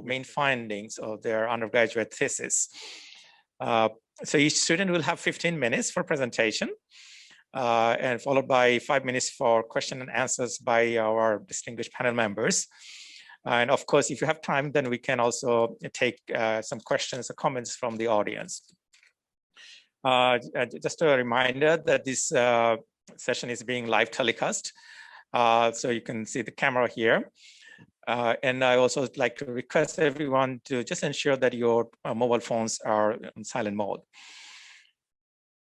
main findings of their undergraduate thesis. So each student will have 15 minutes for presentation and followed by 5 minutes for question and answers by our distinguished panel members. And of course, if you have time, then we can also take some questions or comments from the audience. Just a reminder that this session is being live telecast. So you can see the camera here. And I also like to request everyone to just ensure that your mobile phones are on silent mode.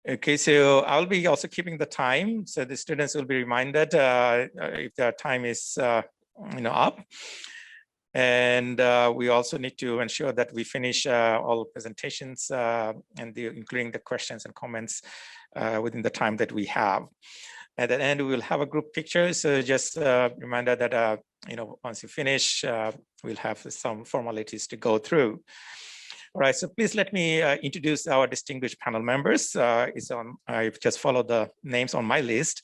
Okay, so I'll be also keeping the time, so the students will be reminded if their time is up. And we also need to ensure that we finish all presentations and including the questions and comments within the time that we have. At the end, we will have a group picture. So just a reminder that once you finish, we'll have some formalities to go through. All right, so please let me introduce our distinguished panel members. I've just followed the names on my list.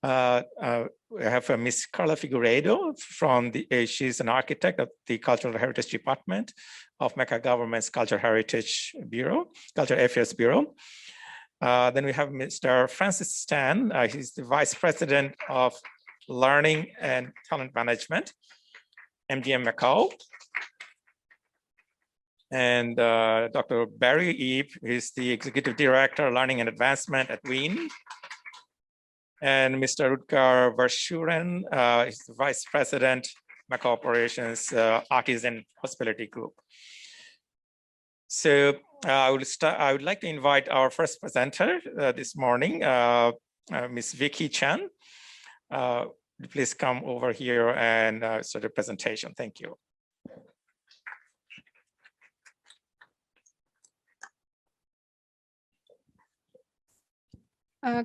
We have Ms. Carla Figueiredo from she's an architect of the Cultural Heritage Department of Macau Government's Cultural Heritage Bureau, Cultural Affairs Bureau. Then we have Mr. Francis Stan. He's the Vice President of Learning and Talent Management, MGM Macau. And Dr. Barry Eve is the Executive Director, Learning and Advancement at Wynn. And Mr. Rutger Verschuren is the Vice President, Macau Operations, Artyzen Hospitality Group. So I would like to invite our first presenter this morning, Ms. VICKY Chen. Please come over here and start the presentation. Thank you.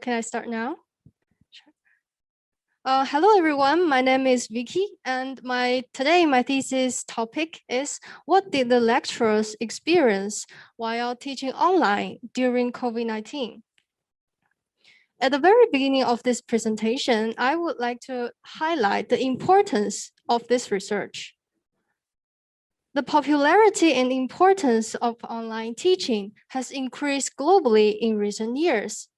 Can I start now? Sure. Hello, everyone. My name is Vicky, and today my thesis topic is what did the lecturers experience while teaching online during COVID-19? At the very beginning of this presentation, I would like to highlight the importance of this research. The popularity and importance of online teaching has increased globally in recent years.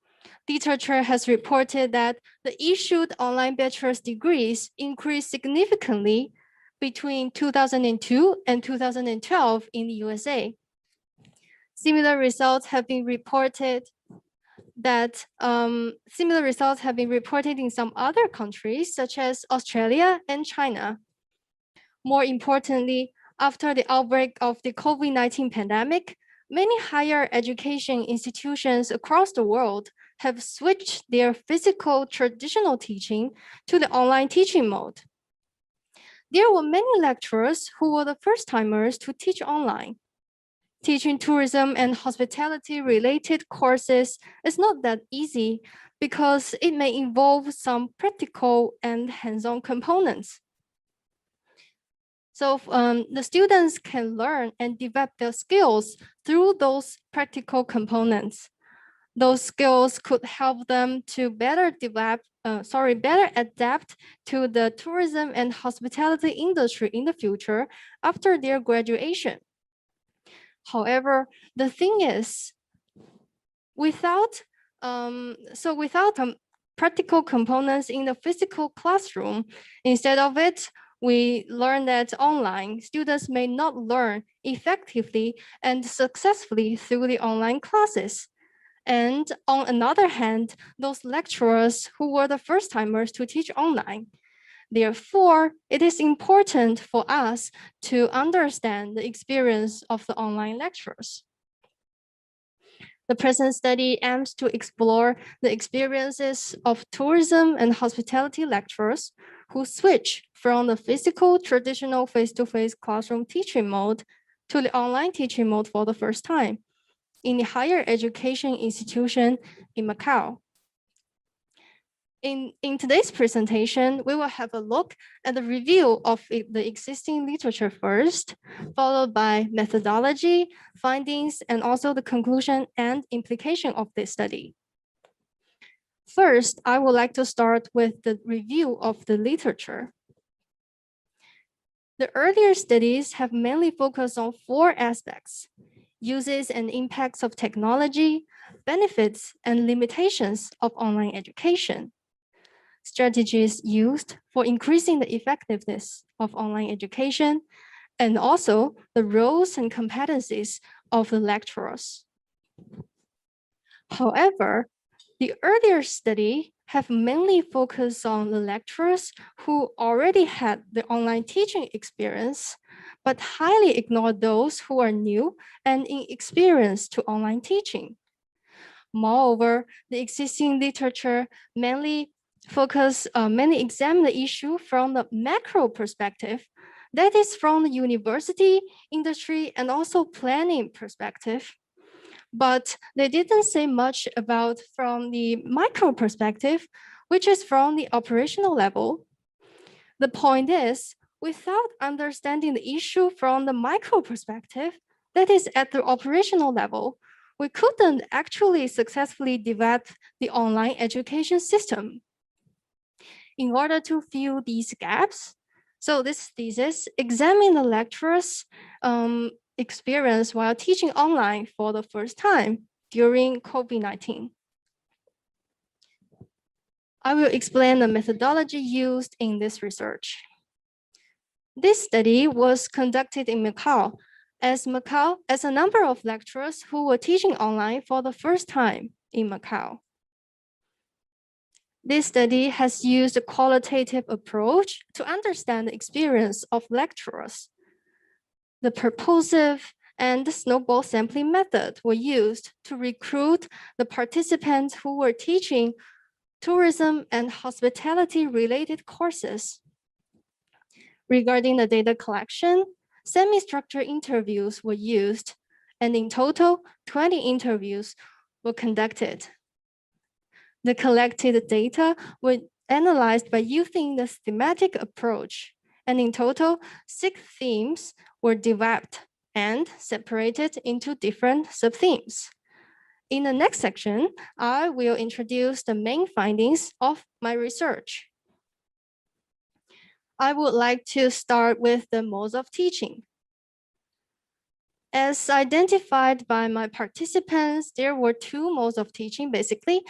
Literature has reported that the issued online bachelor's degrees increased significantly between 2002 and 2012 in the USA. Similar results have been reported in some other countries, such as Australia and China. More importantly, after the outbreak of the COVID-19 pandemic, many higher education institutions across the world have switched their physical traditional teaching to the online teaching mode. There were many lecturers who were the first-timers to teach online. Teaching tourism and hospitality-related courses is not that easy because it may involve some practical and hands-on components. So the students can learn and develop their skills through those practical components. Those skills could help them to better adapt to the tourism and hospitality industry in the future after their graduation. However, the thing is, without practical components in the physical classroom, instead of it, we learn that online students may not learn effectively and successfully through the online classes. And on another hand, those lecturers who were the first-timers to teach online. Therefore, it is important for us to understand the experience of the online lecturers. The present study aims to explore the experiences of tourism and hospitality lecturers who switch from the physical traditional face-to-face classroom teaching mode to the online teaching mode for the first time in the higher education institution in Macau. In today's presentation, we will have a look at the review of the existing literature first, followed by methodology, findings, and also the conclusion and implication of this study. First, I would like to start with the review of the literature. The earlier studies have mainly focused on 4 aspects: uses and impacts of technology, benefits and limitations of online education, strategies used for increasing the effectiveness of online education, and also the roles and competencies of the lecturers. However, the earlier study have mainly focused on the lecturers who already had the online teaching experience, but highly ignored those who are new and inexperienced to online teaching. Moreover, the existing literature mainly examine the issue from the macro perspective, that is from the university, industry, and also planning perspective. But they didn't say much about from the micro perspective, which is from the operational level. The point is, without understanding the issue from the micro perspective, that is at the operational level, we couldn't actually successfully develop the online education system. In order to fill these gaps, so this thesis examined the lecturers' experience while teaching online for the first time during COVID-19. I will explain the methodology used in this research. This study was conducted in Macau, as a number of lecturers who were teaching online for the first time in Macau. This study has used a qualitative approach to understand the experience of lecturers. The purposive and the snowball sampling method were used to recruit the participants who were teaching tourism and hospitality related courses. Regarding the data collection, semi-structured interviews were used, and in total, 20 interviews were conducted. The collected data were analyzed by using the thematic approach, and in total, 6 themes were developed and separated into different sub-themes. In the next section, I will introduce the main findings of my research. I would like to start with the modes of teaching. As identified by my participants, there were 2 modes of teaching, basically,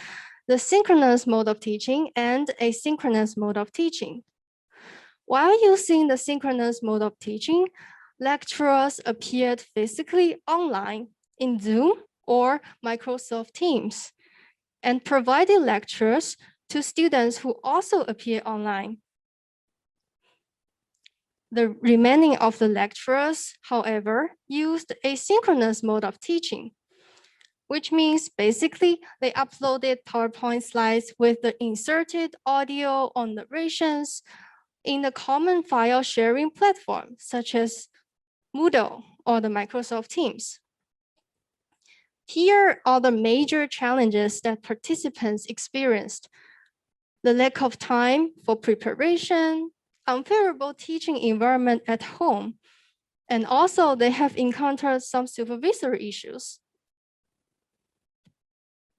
the synchronous mode of teaching and asynchronous mode of teaching. While using the synchronous mode of teaching, lecturers appeared physically online in Zoom or Microsoft Teams and provided lectures to students who also appear online. The remaining of the lecturers, however, used asynchronous mode of teaching, which means basically they uploaded PowerPoint slides with the inserted audio or narrations in the common file sharing platform, such as Moodle or the Microsoft Teams. Here are the major challenges that participants experienced: the lack of time for preparation, unfavorable teaching environment at home, and also they have encountered some supervisory issues.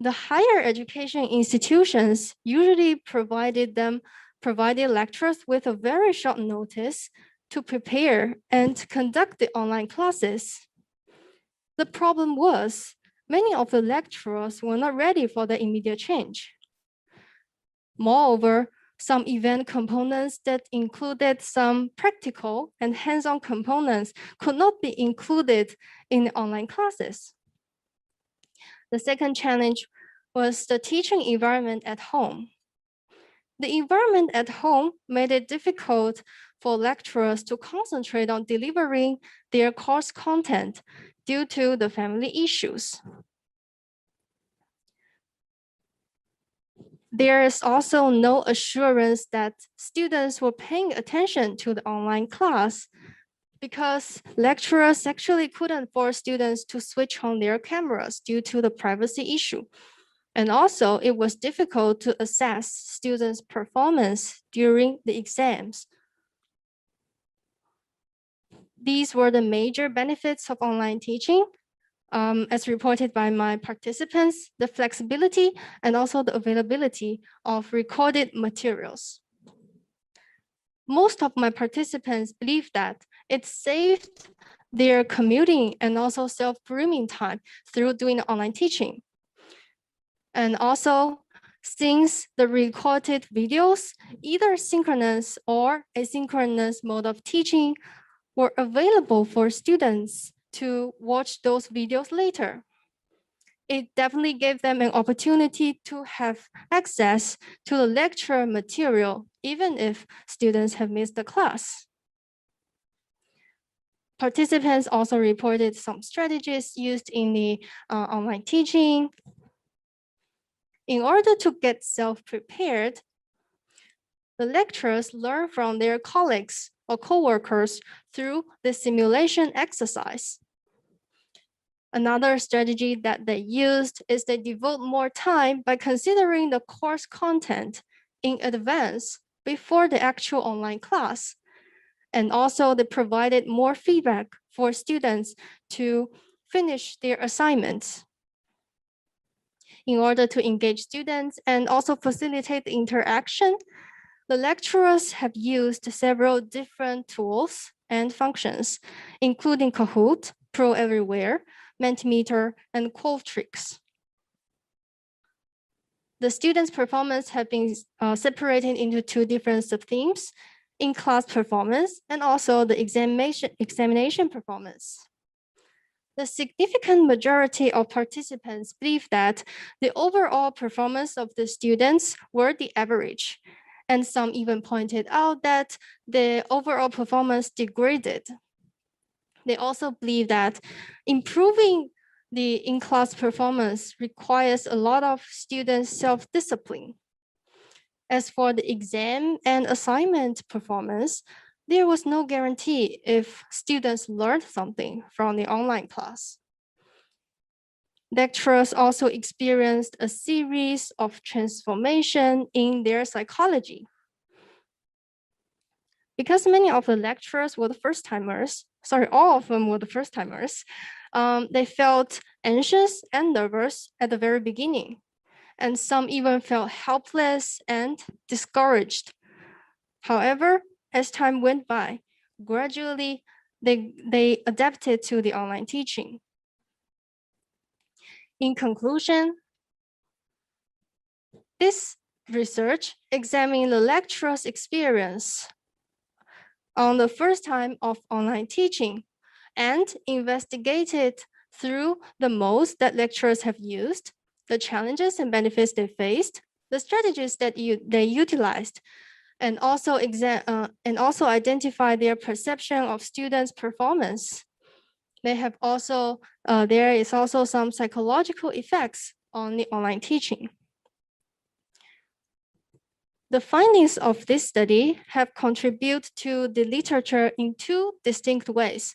The higher education institutions usually provided lecturers with a very short notice to prepare and conduct the online classes. The problem was many of the lecturers were not ready for the immediate change. Moreover, some event components that included some practical and hands-on components could not be included in the online classes. The second challenge was the teaching environment at home. The environment at home made it difficult for lecturers to concentrate on delivering their course content due to the family issues. There is also no assurance that students were paying attention to the online class because lecturers actually couldn't force students to switch on their cameras due to the privacy issue. And also, it was difficult to assess students' performance during the exams. These were the major benefits of online teaching, as reported by my participants: the flexibility and also the availability of recorded materials. most of my participants believe that it saved their commuting and also self-grooming time through doing online teaching. And also, since the recorded videos, either synchronous or asynchronous mode of teaching were available for students to watch those videos later. It definitely gave them an opportunity to have access to the lecture material, even if students have missed the class. Participants also reported some strategies used in the online teaching. In order to get self-prepared, the lecturers learn from their colleagues or coworkers through the simulation exercise. Another strategy that they used is they devote more time by considering the course content in advance before the actual online class. And also they provided more feedback for students to finish their assignments. In order to engage students and also facilitate the interaction, the lecturers have used several different tools and functions, including Kahoot, Pro Everywhere, Mentimeter, and Qualtrics. The students' performance have been separated into two different sub-themes: in-class performance and also the examination performance. The significant majority of participants believe that the overall performance of the students were the average, and some even pointed out that the overall performance degraded. They also believe that improving the in-class performance requires a lot of students' self-discipline. As for the exam and assignment performance, there was no guarantee if students learned something from the online class. Lecturers also experienced a series of transformation in their psychology. Because many of the lecturers were the first-timers, all of them were the first-timers, they felt anxious and nervous at the very beginning. And some even felt helpless and discouraged. However, as time went by, gradually they adapted to the online teaching. In conclusion, this research examined the lecturer's experience on the first time of online teaching and investigated through the modes that lecturers have used, the challenges and benefits they faced, the strategies that they utilized, and also identify their perception of students' performance. There is also some psychological effects on the online teaching. The findings of this study have contributed to the literature in two distinct ways: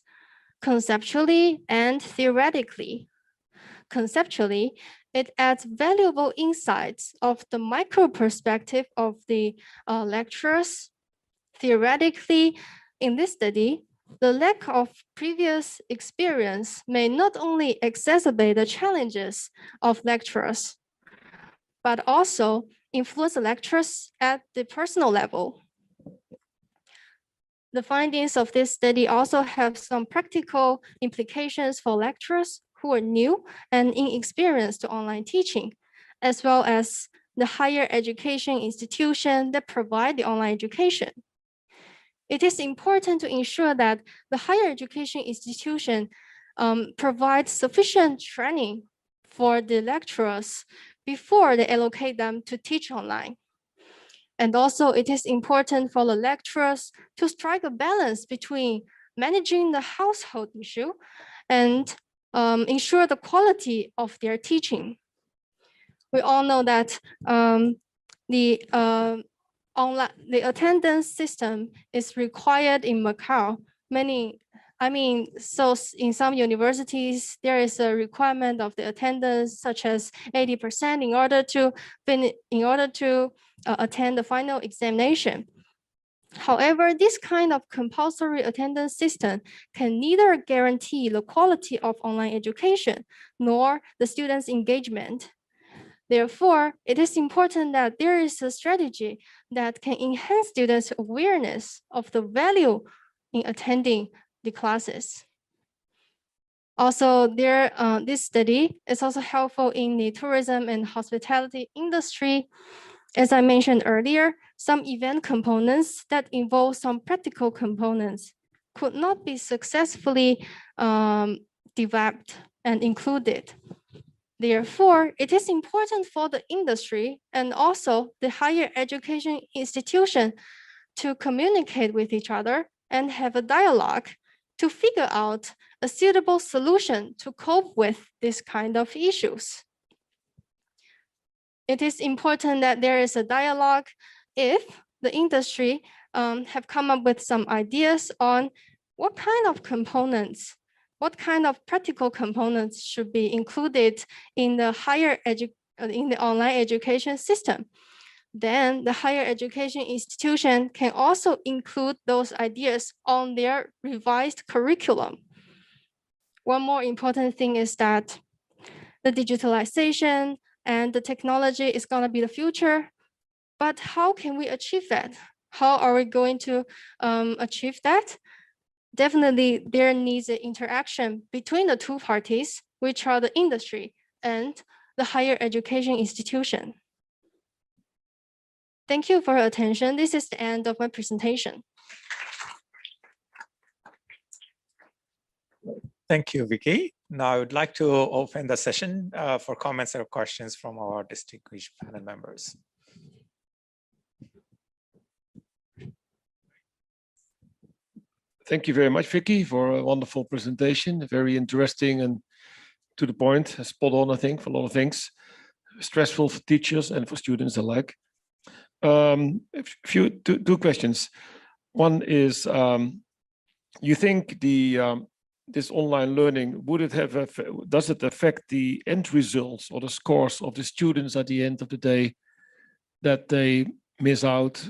conceptually and theoretically. Conceptually, it adds valuable insights of the micro perspective of the lecturers. Theoretically, in this study, the lack of previous experience may not only exacerbate the challenges of lecturers, but also influence the lecturers at the personal level. The findings of this study also have some practical implications for lecturers who are new and inexperienced to online teaching, as well as the higher education institutions that provide the online education. It is important to ensure that the higher education institution provides sufficient training for the lecturers before they allocate them to teach online. And also, it is important for the lecturers to strike a balance between managing the household issue and ensure the quality of their teaching. We all know that the attendance system is required in Macau. So in some universities, there is a requirement of the attendance such as 80% in order to attend the final examination. However, this kind of compulsory attendance system can neither guarantee the quality of online education nor the students' engagement. Therefore, it is important that there is a strategy that can enhance students' awareness of the value in attending the classes. Also, this study is also helpful in the tourism and hospitality industry. As I mentioned earlier, some event components that involve some practical components could not be successfully developed and included. Therefore, it is important for the industry and also the higher education institution to communicate with each other and have a dialogue to figure out a suitable solution to cope with this kind of issues. It is important that there is a dialogue if the industry have come up with some ideas on what kind of components, what kind of practical components should be included in the in the online education system. Then the higher education institution can also include those ideas on their revised curriculum. One more important thing is that the digitalization and the technology is going to be the future. But how can we achieve that? How are we going to achieve that? Definitely, there needs an interaction between the two parties, which are the industry and the higher education institution. Thank you for your attention. This is the end of my presentation. Thank you, Vicky. Now I would like to open the session for comments or questions from our distinguished panel members. Thank you very much, Vicky, for a wonderful presentation. Very interesting and to the point, spot on, I think, for a lot of things. Stressful for teachers and for students alike. Two questions. One is, you think this online learning, does it affect the end results or the scores of the students at the end of the day, that they miss out,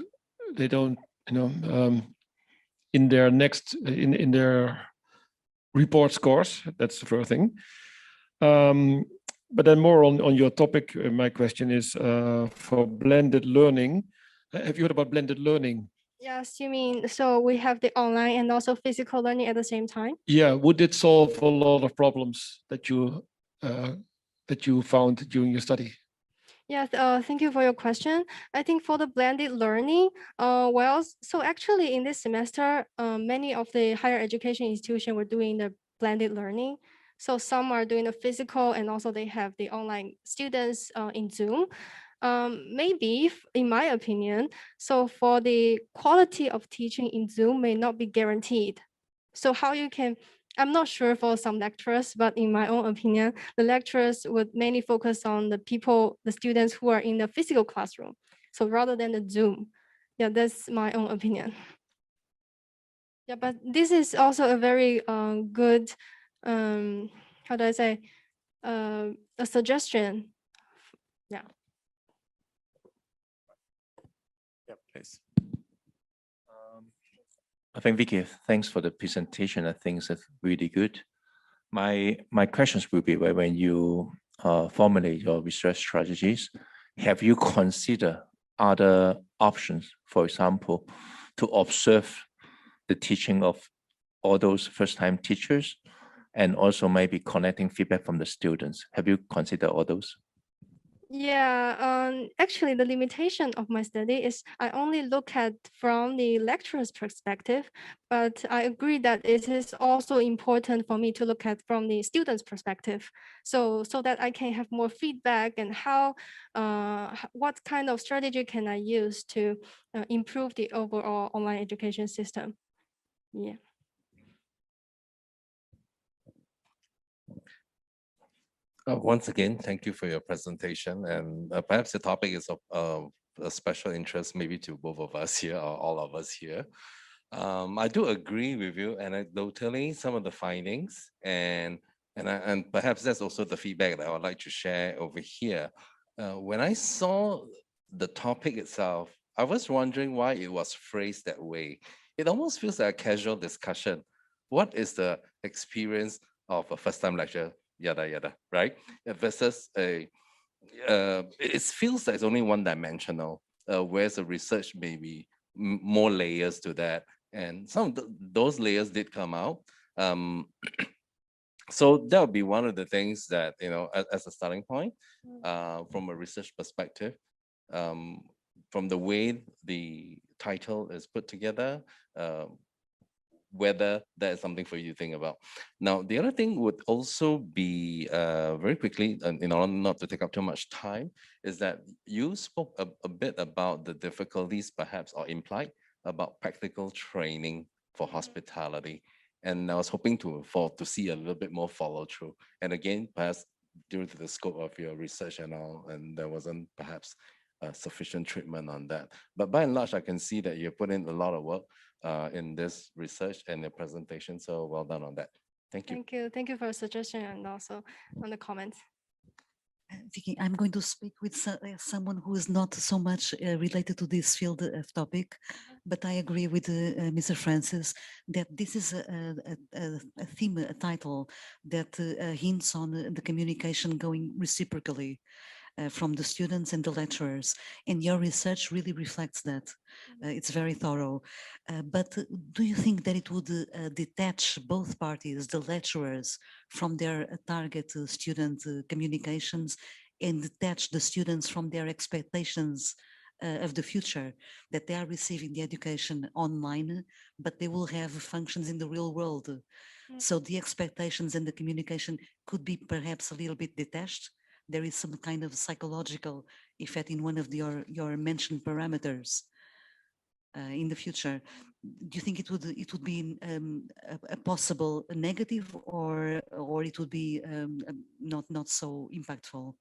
they don't, in their report scores? That's the first thing. But then more on your topic, my question is for blended learning. Have you heard about blended learning? Yes, you mean, so we have the online and also physical learning at the same time? Yeah, would it solve a lot of problems that you found during your study? Yes, thank you for your question. I think for the blended learning, so actually in this semester, many of the higher education institutions were doing the blended learning. So some are doing the physical and also they have the online students in Zoom. Maybe, in my opinion, so for the quality of teaching in Zoom may not be guaranteed. So how you can, I'm not sure for some lecturers, but in my own opinion, the lecturers would mainly focus on the students who are in the physical classroom. So rather than the Zoom. Yeah, that's my own opinion. Yeah, but this is also a very good, how do I say, a suggestion. Yeah. Yeah, please. I think, Vicky, thanks for the presentation. I think it's really good. My questions will be when you formulate your research strategies, have you considered other options, for example, to observe the teaching of all those first-time teachers and also maybe collecting feedback from the students? Have you considered all those? Yeah, actually, the limitation of my study is I only look at from the lecturer's perspective, but I agree that it is also important for me to look at from the student's perspective, so that I can have more feedback and how, what kind of strategy can I use to improve the overall online education system. Yeah. Once again, thank you for your presentation, and perhaps the topic is of a special interest maybe to both of us here or all of us here. I do agree with you anecdotally some of the findings, and perhaps that's also the feedback that I would like to share over here. When I saw the topic itself, I was wondering why it was phrased that way. It almost feels like a casual discussion. What is the experience of a first-time lecturer? Yada yada, right? Versus a it feels like it's only one-dimensional, whereas the research may be more layers to that. And some of those layers did come out. So that would be one of the things that, as a starting point, from a research perspective, from the way the title is put together, whether that is something for you to think about. Now, the other thing would also be, very quickly, and in order not to take up too much time, is that you spoke a bit about the difficulties perhaps, or implied, about practical training for hospitality. And I was hoping to see a little bit more follow through. And again, perhaps due to the scope of your research and all, and there wasn't perhaps sufficient treatment on that. But by and large, I can see that you put in a lot of work in this research and your presentation. So well done on that. Thank you. Thank you. Thank you for the suggestion and also on the comments. Vicky, I'm going to speak with someone who is not so much related to this field of topic, but I agree with Mr. Francis that this is a theme, a title that hints on the communication going reciprocally from the students and the lecturers. And your research really reflects that. It's very thorough. But do you think that it would detach both parties, the lecturers, from their target student communications, and detach the students from their expectations of the future, that they are receiving the education online, but they will have functions in the real world? So the expectations and the communication could be perhaps a little bit detached. There is some kind of psychological effect in one of your mentioned parameters in the future. Do you think it would be a possible negative, or it would be not so impactful?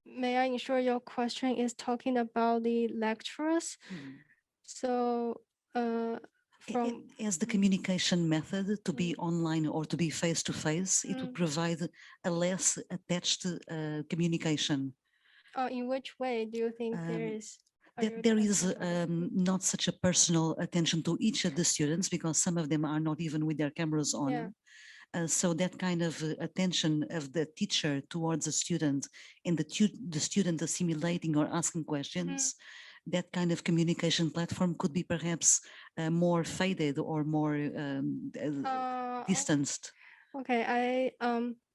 May I ensure your question is talking about the lecturers? So as the communication method to be online or to be face-to-face, it would provide a less attached communication. In which way do you think there is? That there is not such a personal attention to each of the students, because some of them are not even with their cameras on. Yeah. So that kind of attention of the teacher towards the student, and the student assimilating or asking questions, that kind of communication platform could be perhaps more faded or more distanced. Okay,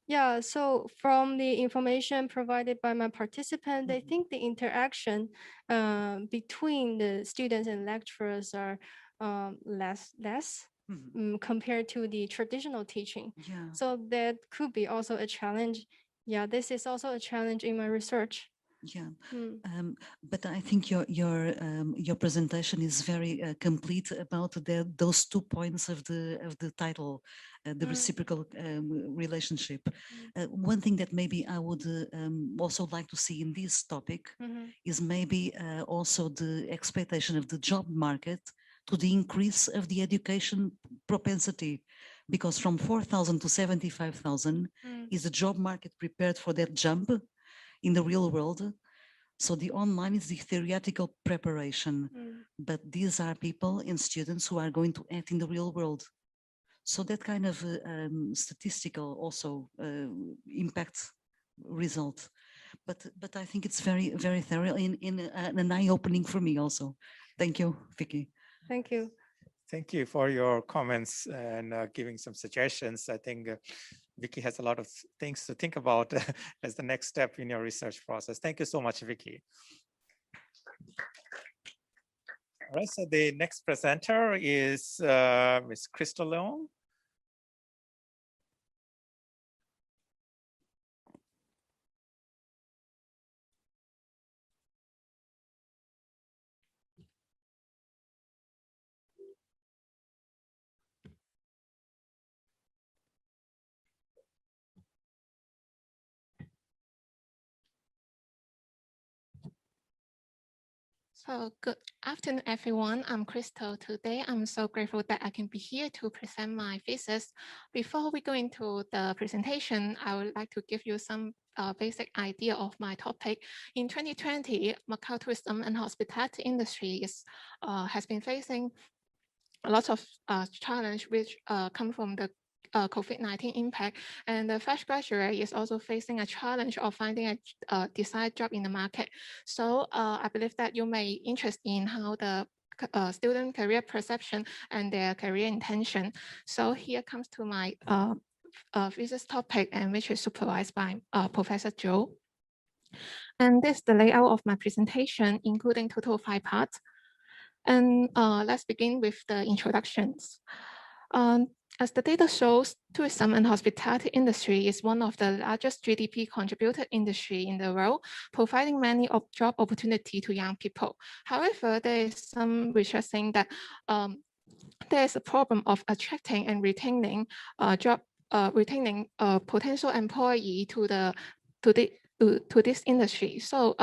yeah, so from the information provided by my participant, I think the interaction between the students and lecturers are less compared to the traditional teaching. Yeah. So that could be also a challenge. Yeah, this is also a challenge in my research. Yeah, but I think your presentation is very complete about those 2 points of the title, the reciprocal relationship. One thing that maybe I would also like to see in this topic is maybe also the expectation of the job market to the increase of the education propensity, because from 4,000 to 75,000, is the job market prepared for that jump in the real world? So the online is the theoretical preparation, but these are people and students who are going to act in the real world. So that kind of statistical also impact result. But I think it's very, very thorough in an eye-opening for me also. Thank you, Vicky. Thank you. Thank you for your comments and giving some suggestions. I think Vicky has a lot of things to think about as the next step in your research process. Thank you so much, Vicky. All right, so the next presenter is Ms. KRYSTAL LEONG. So good afternoon, everyone. I'm KRYSTAL. Today, I'm so grateful that I can be here to present my thesis. Before we go into the presentation, I would like to give you some basic idea of my topic. In 2020, Macau tourism and hospitality industry has been facing a lot of challenge which come from the COVID-19 impact, and the fresh graduate is also facing a challenge of finding a desired job in the market. So I believe that you may be interested in how the student career perception and their career intention. So here comes to my thesis topic, and which is supervised by Professor Joe. And this is the layout of my presentation, including total of 5 parts. And let's begin with the introductions. As the data shows, tourism and hospitality industry is one of the largest GDP contributor industry in the world, providing many job opportunity to young people. However, there is some research saying that there is a problem of attracting and retaining potential employee to this industry. So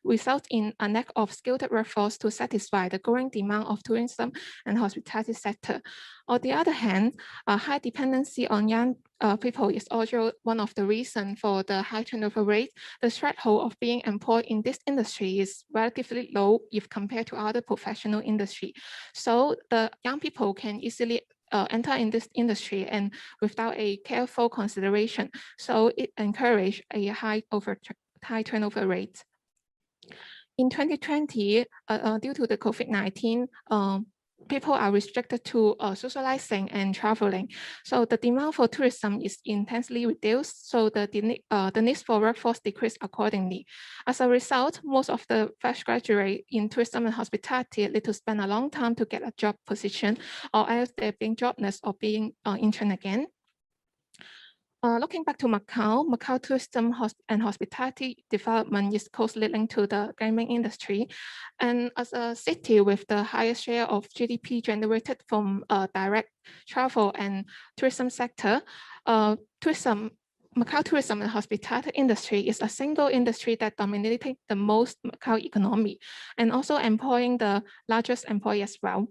results in a lack of skilled workforce to satisfy the growing demand of tourism and hospitality sector. On the other hand, a high dependency on young people is also one of the reasons for the high turnover rate. The threshold of being employed in this industry is relatively low if compared to other professional industry. So the young people can easily enter in this industry and without a careful consideration. So it encourages a high turnover rate. In 2020, due to the COVID-19, people are restricted to socializing and traveling. So the demand for tourism is intensely reduced. So the need for workforce decreased accordingly. As a result, most of the fresh graduates in tourism and hospitality need to spend a long time to get a job position, or else they're being jobless or being intern again. Looking back to Macau, Macau tourism and hospitality development is closely linked to the gaming industry. And as a city with the highest share of GDP generated from direct travel and tourism sector, Macau tourism and hospitality industry is a single industry that dominated the most Macau economy and also employing the largest employee as well.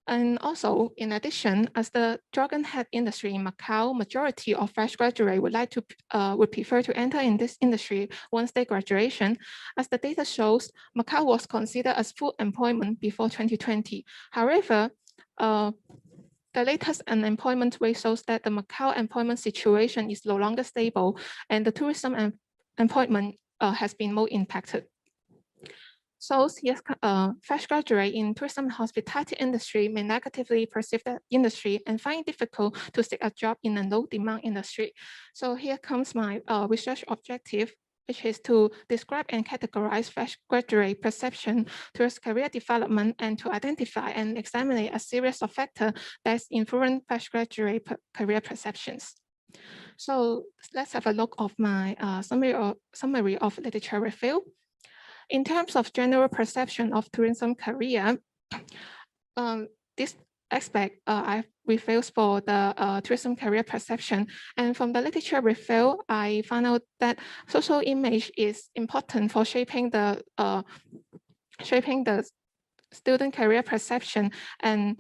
And also, in addition, as the dragon head industry in Macau, majority of fresh graduates would prefer to enter in this industry once they graduation. As the data shows, Macau was considered as full employment before 2020. However, the latest unemployment rate shows that the Macau employment situation is no longer stable, and the tourism and employment has been more impacted. So yes, fresh graduate in tourism and hospitality industry may negatively perceive the industry and find it difficult to seek a job in a low demand industry. So here comes my research objective, which is to describe and categorize fresh graduate perception towards career development and to identify and examine a series of factors that influence fresh graduate career perceptions. So let's have a look of my summary of literature review. In terms of general perception of tourism career, this aspect I reviewed for the tourism career perception. And from the literature review, I found out that social image is important for shaping the student career perception and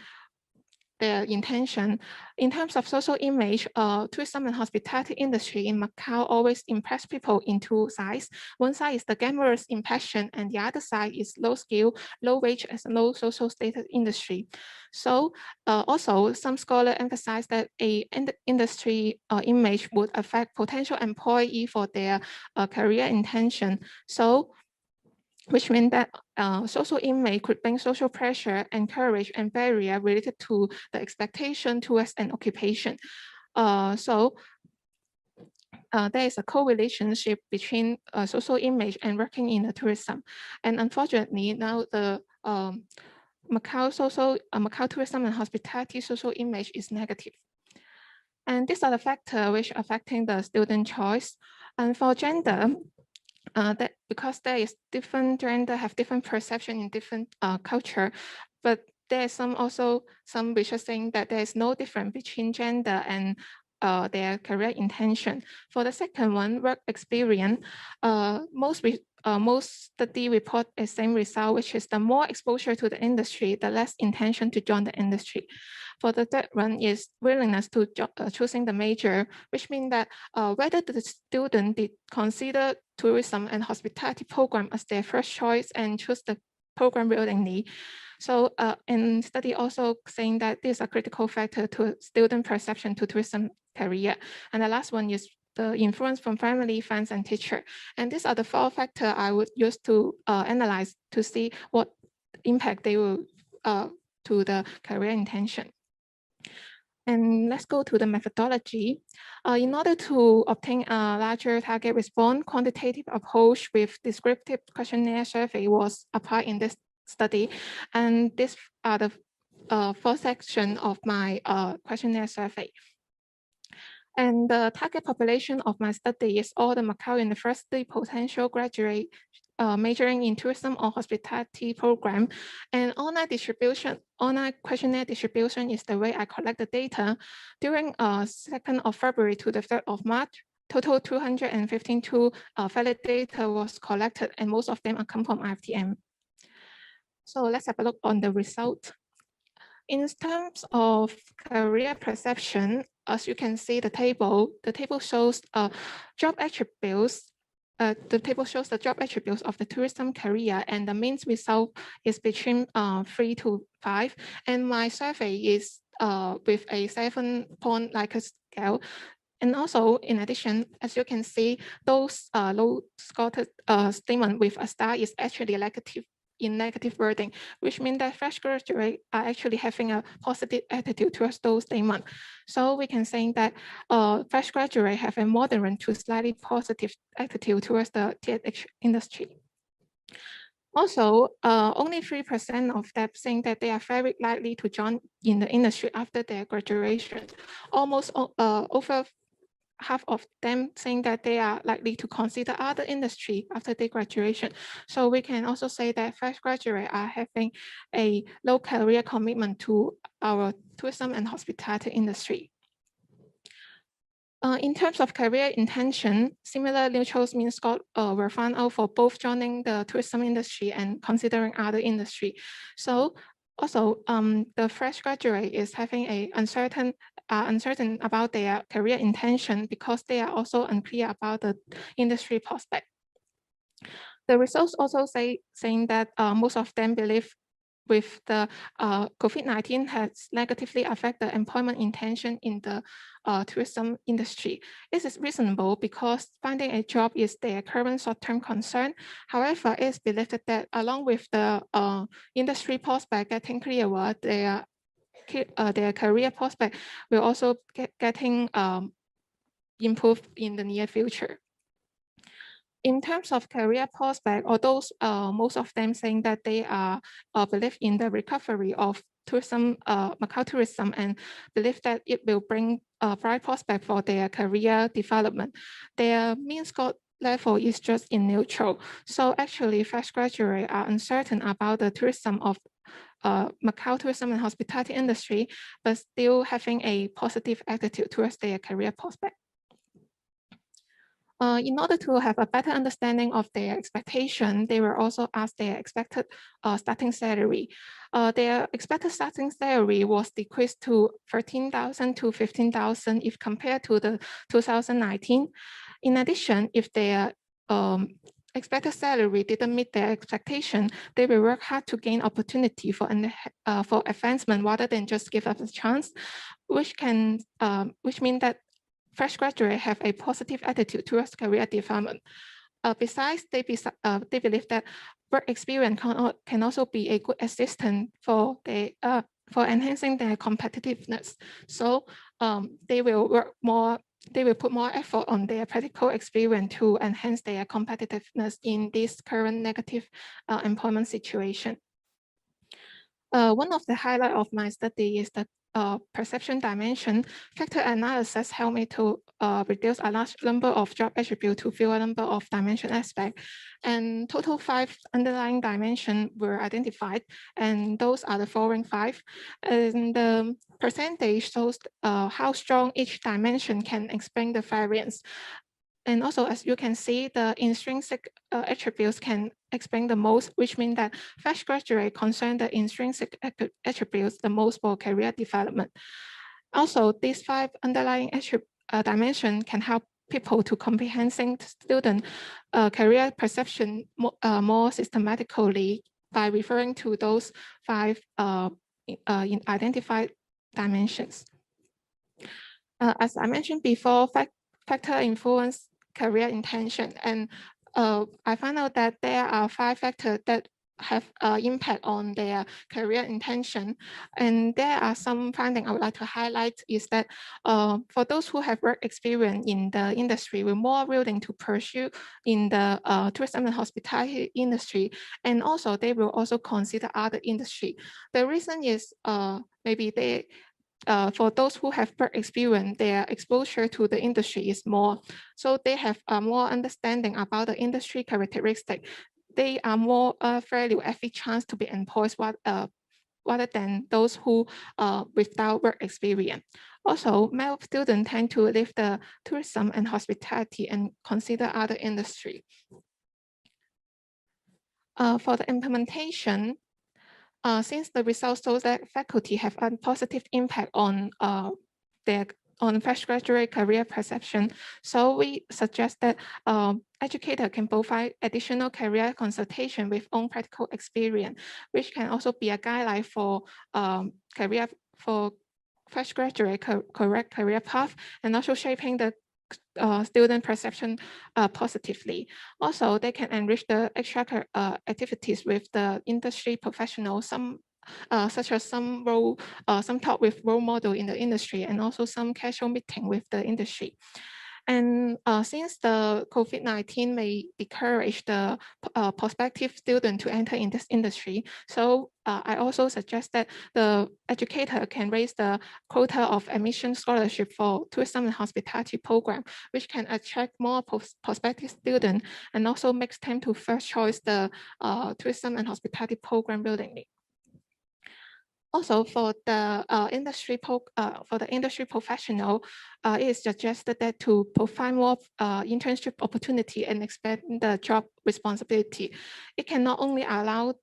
their intention. In terms of social image, tourism and hospitality industry in Macau always impress people in two sides. One side is the glamorous impression, and the other side is low skill, low wage, and low social status industry. So also some scholars emphasize that a industry image would affect potential employee for their career intention. So which means that social image could bring social pressure, encourage, and barrier related to the expectation towards an occupation. So there is a co-relationship between social image and working in the tourism. And unfortunately, now the Macau tourism and hospitality social image is negative. And these are the factors which are affecting the student choice. And for gender, that because there is different gender have different perception in different culture, but there is also some research saying that there is no difference between gender and their career intention. For the second one, work experience, most study report the same result, which is the more exposure to the industry, the less intention to join the industry. For the third one is willingness to choosing the major, which means that whether the student did consider tourism and hospitality program as their first choice and choose the program willingly. So in study also saying that this is a critical factor to student perception to tourism career. And the last one is the influence from family, friends, and teacher. And these are the 4 factors I would use to analyze to see what impact they will to the career intention. And let's go to the methodology. In order to obtain a larger target response, quantitative approach with descriptive questionnaire survey was applied in this study. And these are the 4 sections of my questionnaire survey. And the target population of my study is all the Macau University potential graduate majoring in tourism or hospitality program. And online questionnaire distribution is the way I collect the data. During 2nd of February to the 3rd of March, total 252 valid data was collected, and most of them come from IFTM. So let's have a look on the result. In terms of career perception, as you can see the table shows job attributes. The table shows the job attributes of the tourism career, and the mean result is between 3 to 5. And my survey is with a 7-point Likert scale. And also, in addition, as you can see, those low scored statement with a star is actually negative wording, which means that fresh graduates are actually having a positive attitude towards those statements. So we can say that fresh graduates have a moderate to slightly positive attitude towards the TH industry. Also, only 3% of them saying that they are very likely to join in the industry after their graduation. Almost over half of them saying that they are likely to consider other industry after their graduation. So we can also say that fresh graduates are having a low career commitment to our tourism and hospitality industry. In terms of career intention, similar neutral mean score were found out for both joining the tourism industry and considering other industry. So also, the fresh graduate is having a uncertain about their career intention because they are also unclear about the industry prospect. The results also saying that most of them believe with the COVID-19 has negatively affected the employment intention in the tourism industry. This is reasonable because finding a job is their current short-term concern. However, it's believed that along with the industry prospect getting clearer, their career prospect will also getting improved in the near future. In terms of career prospect, although most of them saying that they are believe in the recovery of tourism, Macau tourism, and believe that it will bring a bright prospect for their career development, their mean score level is just in neutral. So actually, fresh graduates are uncertain about the tourism of Macau tourism and hospitality industry, but still having a positive attitude towards their career prospect. In order to have a better understanding of their expectation, they were also asked their expected starting salary. Their expected starting salary was decreased to 13,000 to 15,000 if compared to the 2019. In addition, if their expected salary didn't meet their expectation, they will work hard to gain opportunity for advancement rather than just give up a chance, which means that fresh graduates have a positive attitude towards career development. Besides, they believe that work experience can also be a good assistant for enhancing their competitiveness. So they will work more. They will put more effort on their practical experience to enhance their competitiveness in this current negative employment situation. One of the highlights of my study is the perception dimension. Factor analysis helped me to reduce a large number of job attributes to fewer number of dimension aspects. And total 5 underlying dimensions were identified, and those are the following 5. And the percentage shows how strong each dimension can explain the variance. And also, as you can see, the intrinsic attributes can explain the most, which means that fresh graduates concern the intrinsic attributes the most for career development. Also, these 5 underlying dimensions can help people to comprehending student career perception more systematically by referring to those 5 identified dimensions. As I mentioned before, factor influence career intention, and I found out that there are 5 factors that have impact on their career intention. And there are some findings I would like to highlight is that for those who have work experience in the industry, we're more willing to pursue in the tourism and hospitality industry. And also they will also consider other industry. The reason is maybe they, for those who have work experience, their exposure to the industry is more. So they have more understanding about the industry characteristic. They are more value every chance to be employed rather than those who without work experience. Also, male students tend to leave the tourism and hospitality and consider other industry. For the implementation, since the results show that faculty have a positive impact on their fresh graduate career perception, so we suggest that educator can provide additional career consultation with own practical experience, which can also be a guideline for fresh graduate correct career path, and also shaping the student perception positively. Also, they can enrich the extra activities with the industry professionals, such as some talk with role model in the industry, and also some casual meeting with the industry. And since the COVID-19 may discourage the prospective student to enter in this industry, so I also suggest that the educator can raise the quota of admission scholarship for tourism and hospitality program, which can attract more prospective students and also makes them to first choice the tourism and hospitality program willingly. Also, for the industry professional, it is suggested that to provide more internship opportunity and expand the job responsibility. It can not only allow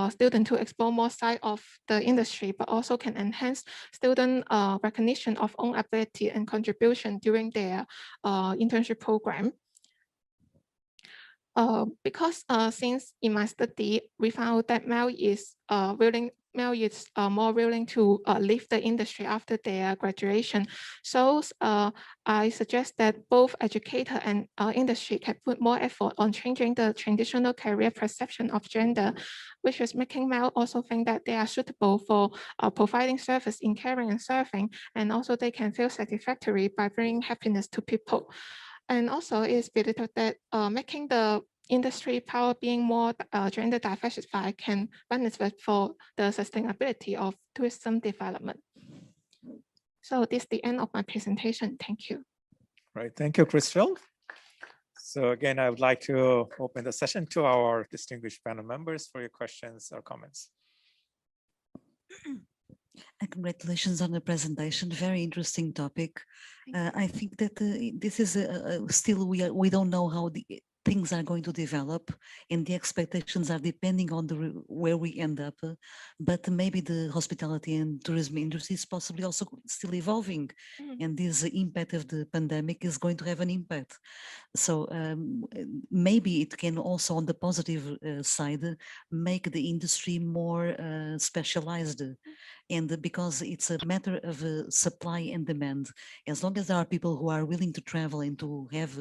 students to explore more side of the industry, but also can enhance student recognition of own ability and contribution during their internship program. Because since in my study, we found that male is more willing to leave the industry after their graduation. So I suggest that both educator and industry can put more effort on changing the traditional career perception of gender, which is making male also think that they are suitable for providing service in caring and serving, and also they can feel satisfactory by bringing happiness to people. And also it's believed that making the industry power being more gender diversified can benefit for the sustainability of tourism development. So this is the end of my presentation. Thank you. Right, thank you, Crystal. So again, I would like to open the session to our distinguished panel members for your questions or comments. Congratulations on the presentation. Very interesting topic. I think that this is still we don't know how the things are going to develop, and the expectations are depending on where we end up. But maybe the hospitality and tourism industry is possibly also still evolving, and this impact of the pandemic is going to have an impact. So maybe it can also, on the positive side, make the industry more specialized. And because it's a matter of supply and demand, as long as there are people who are willing to travel and to have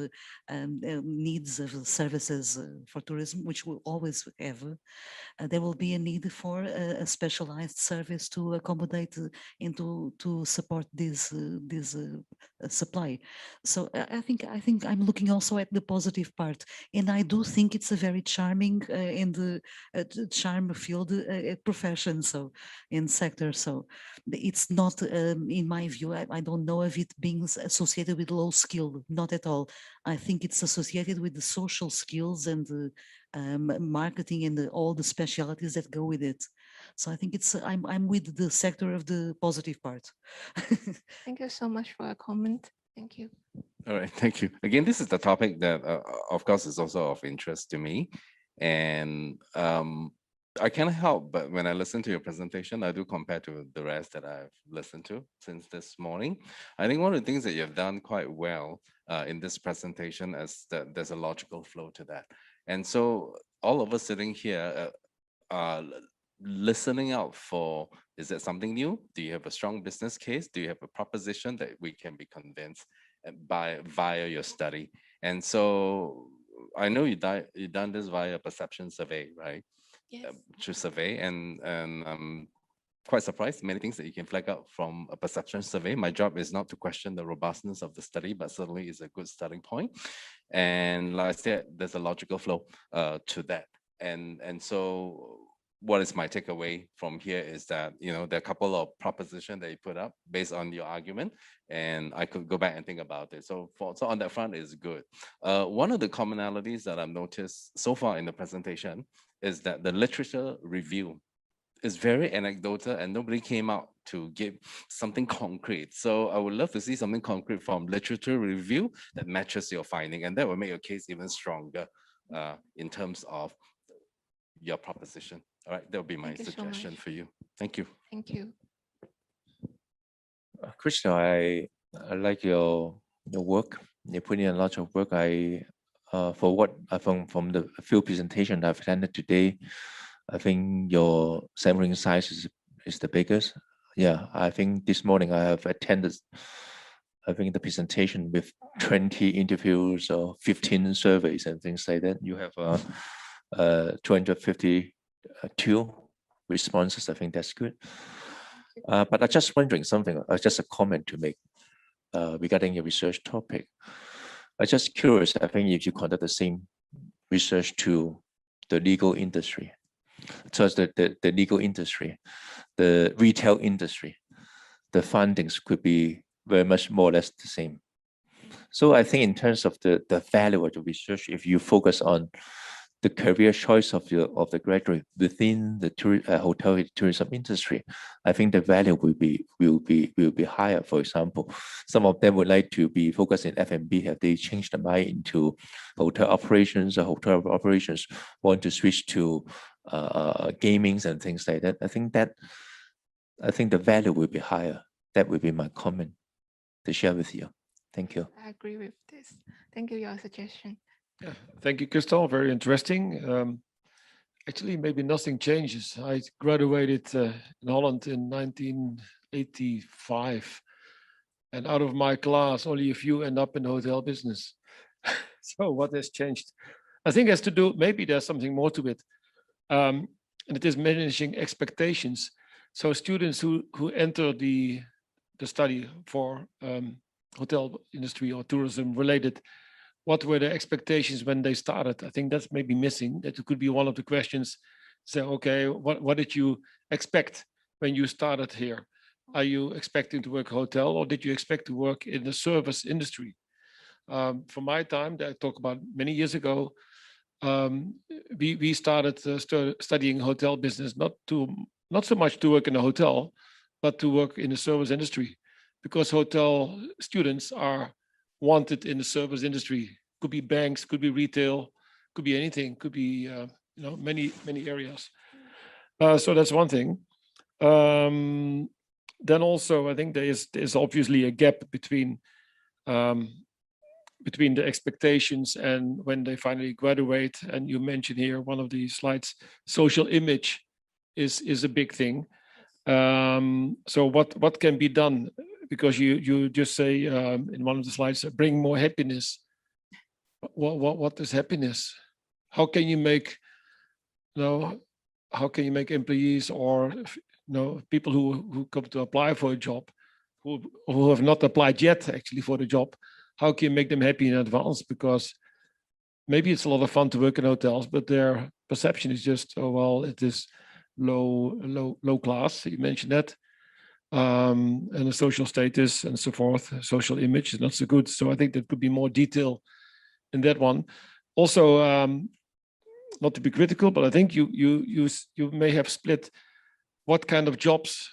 needs of services for tourism, which we'll always have, there will be a need for a specialized service to accommodate and to support this supply. So I think I'm looking also at the positive part, and I do think it's a very charming and charm field profession, so in sector. So it's not, in my view, I don't know of it being associated with low skill, not at all. I think it's associated with the social skills and the marketing and all the specialities that go with it. So I think it's I'm with the sector of the positive part. Thank you so much for your comment. Thank you. All right, thank you. Again, this is the topic that, of course, is also of interest to me. And I can't help but when I listen to your presentation, I do compare to the rest that I've listened to since this morning. I think one of the things that you've done quite well in this presentation is that there's a logical flow to that. And so all of us sitting here, listening out for, is that something new? Do you have a strong business case? Do you have a proposition that we can be convinced via your study? And so I know you done this via perception survey, right? Yes. Through survey, and I'm quite surprised many things that you can flag out from a perception survey. My job is not to question the robustness of the study, but certainly is a good starting point. And like I said, there's a logical flow to that. And so what is my takeaway from here is that, you know, there are a couple of propositions that you put up based on your argument, and I could go back and think about it. So on that front is good. One of the commonalities that I've noticed so far in the presentation is that the literature review is very anecdotal and nobody came out to give something concrete. So I would love to see something concrete from literature review that matches your finding, and that will make your case even stronger in terms of your proposition. All right, that would be my suggestion for you. Thank you. Thank you. Krishna, I like your work. You put in a lot of work. For what I found from the few presentations I've attended today, I think your sampling size is the biggest. Yeah, I think this morning I have attended, I think, the presentation with 20 interviews or 15 surveys and things like that. You have 252 responses. I think that's good. But I'm just wondering something, just a comment to make regarding your research topic. I'm just curious, I think if you conduct the same research to the legal industry, so as the legal industry, the retail industry, the findings could be very much more or less the same. So I think in terms of the value of the research, if you focus on the career choice of the graduate within the hotel tourism industry, I think the value will be higher. For example, some of them would like to be focused in F&B. Have they changed their mind into hotel operations or hotel operations, want to switch to gamings and things like that? I think the value will be higher. That will be my comment to share with you. Thank you. I agree with this. Thank you for your suggestion. Yeah, thank you, KRYSTAL. Very interesting. Actually, maybe nothing changes. I graduated in Holland in 1985. And out of my class, only a few end up in the hotel business. So what has changed? I think it has to do, maybe there's something more to it. And it is managing expectations. So students who enter the study for hotel industry or tourism related, what were the expectations when they started? I think that's maybe missing. That could be one of the questions. So, okay, what did you expect when you started here? Are you expecting to work hotel, or did you expect to work in the service industry? From my time, that I talk about many years ago, we started studying hotel business, not so much to work in a hotel, but to work in the service industry, because hotel students are wanted in the service industry. Could be banks, could be retail, could be anything, could be many areas. So that's one thing. Then also, I think there's obviously a gap between the expectations and when they finally graduate. And you mentioned here one of the slides, social image is a big thing. So what can be done? Because you just say in one of the slides, bring more happiness. What is happiness? How can you make employees or people who come to apply for a job who have not applied yet actually for the job, how can you make them happy in advance? Because maybe it's a lot of fun to work in hotels, but their perception is just, oh well, it is low class. You mentioned that. And the social status and so forth, social image is not so good. So I think there could be more detail in that one. Also, not to be critical, but I think you may have split what kind of jobs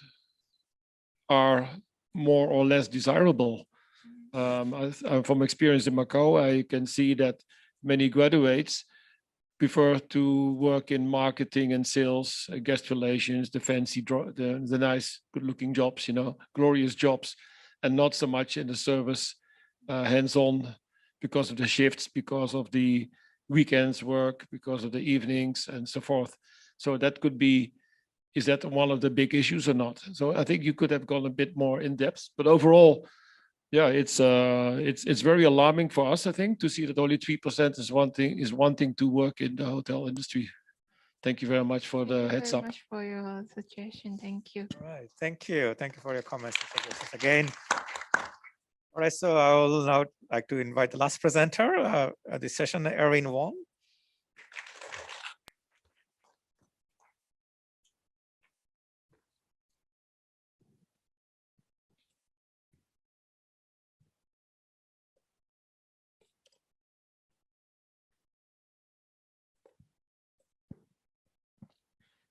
are more or less desirable. From experience in Macau, I can see that many graduates prefer to work in marketing and sales, guest relations, the fancy, the nice, good-looking jobs, glorious jobs, and not so much in the service, hands-on, because of the shifts, because of the weekends work, because of the evenings, and so forth. So that could be, is that one of the big issues or not? So I think you could have gone a bit more in depth, but overall, yeah, it's very alarming for us, I think, to see that only 3% is wanting to work in the hotel industry. Thank you very much for the heads up. Thank you very much for your suggestion. Thank you. All right, thank you. Thank you for your comments and suggestions again. All right, so I will now like to invite the last presenter at this session, ERIN Wong.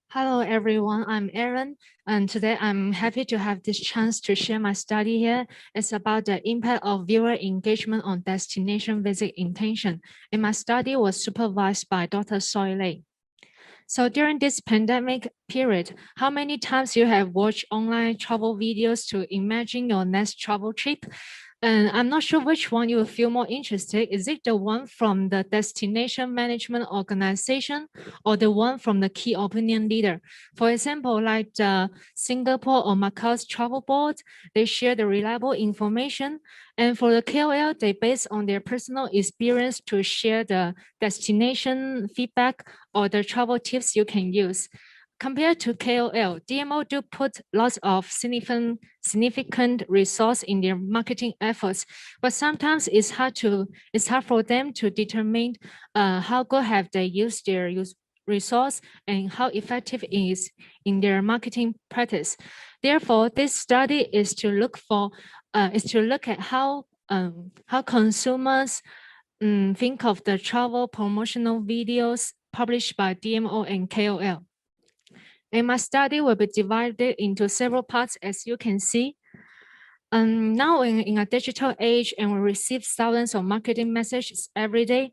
Hello, everyone. I'm Erin, and today I'm happy to have this chance to share my study here. It's about the impact of viewer engagement on destination visit intention, and my study was supervised by Dr. Soy Lei. So during this pandemic period, how many times you have watched online travel videos to imagine your next travel trip? And I'm not sure which one you will feel more interested. Is it the one from the destination management organization or the one from the key opinion leader? For example, like the Singapore or Macau's travel board, they share the reliable information. And for the KOL, they base on their personal experience to share the destination feedback or the travel tips you can use. Compared to KOL, DMO do put lots of significant resource in their marketing efforts, but sometimes it's hard for them to determine how good have they used their resource and how effective it is in their marketing practice. Therefore, this study is to look at how consumers think of the travel promotional videos published by DMO and KOL. And my study will be divided into several parts, as you can see. Now in a digital age, and we receive thousands of marketing messages every day.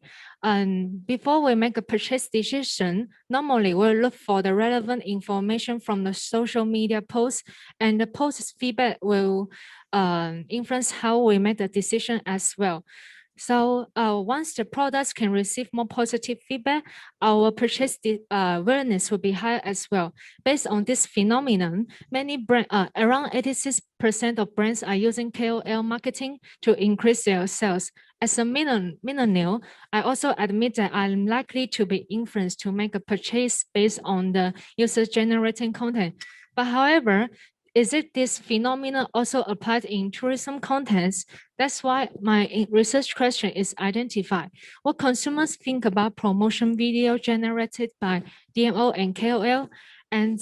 Before we make a purchase decision, normally we'll look for the relevant information from the social media posts, and the post's feedback will influence how we make the decision as well. So once the products can receive more positive feedback, our purchase awareness will be higher as well. Based on this phenomenon, many brands, around 86% of brands are using KOL marketing to increase their sales. As a millennial, I also admit that I'm likely to be influenced to make a purchase based on the user-generating content. But however, is it this phenomenon also applied in tourism contents? That's why my research question is identify what consumers think about promotion video generated by DMO and KOL, and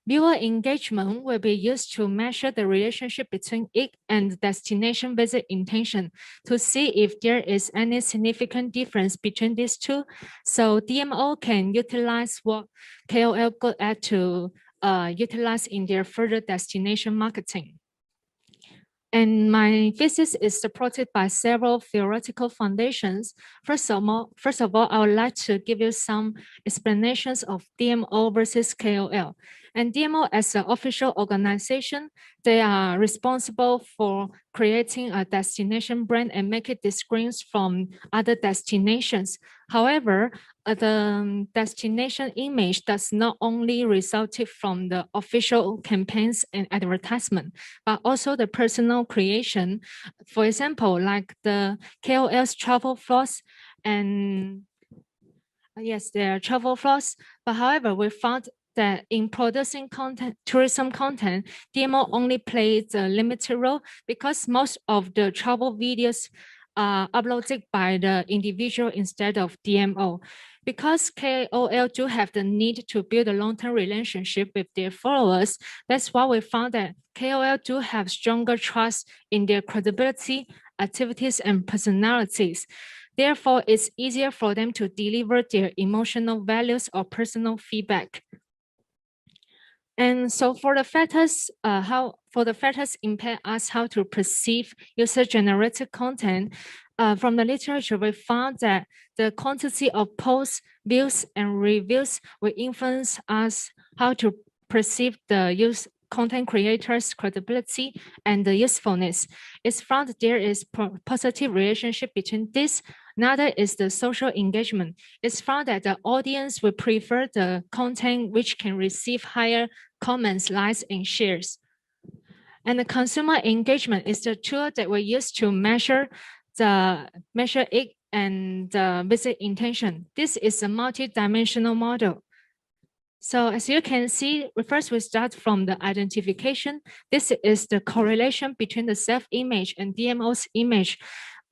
viewer engagement will be used to measure the relationship between it and destination visit intention to see if there is any significant difference between these two. So DMO can utilize what KOL got at to utilize in their further destination marketing. And my thesis is supported by several theoretical foundations. First of all, I would like to give you some explanations of DMO versus KOL. And DMO as an official organization, they are responsible for creating a destination brand and make it distinct from other destinations. However, the destination image does not only result from the official campaigns and advertisement, but also the personal creation. For example, like the KOL's travel floss and yes, they are travel floss. But however, we found that in producing content, tourism content, DMO only plays a limited role because most of the travel videos are uploaded by the individual instead of DMO. Because KOL do have the need to build a long-term relationship with their followers, that's why we found that KOL do have stronger trust in their credibility, activities, and personalities. Therefore, it's easier for them to deliver their emotional values or personal feedback. And so for the factors, impact us how to perceive user-generated content, from the literature, we found that the quantity of posts, views, and reviews will influence us how to perceive the content creators' credibility and the usefulness. It's found there is positive relationship between this Another is the social engagement. It's found that the audience will prefer the content which can receive higher comments, likes, and shares. And the consumer engagement is the tool that we use to measure it and the visit intention. This is a multi-dimensional model. So as you can see, first we start from the identification. This is the correlation between the self-image and DMO's image.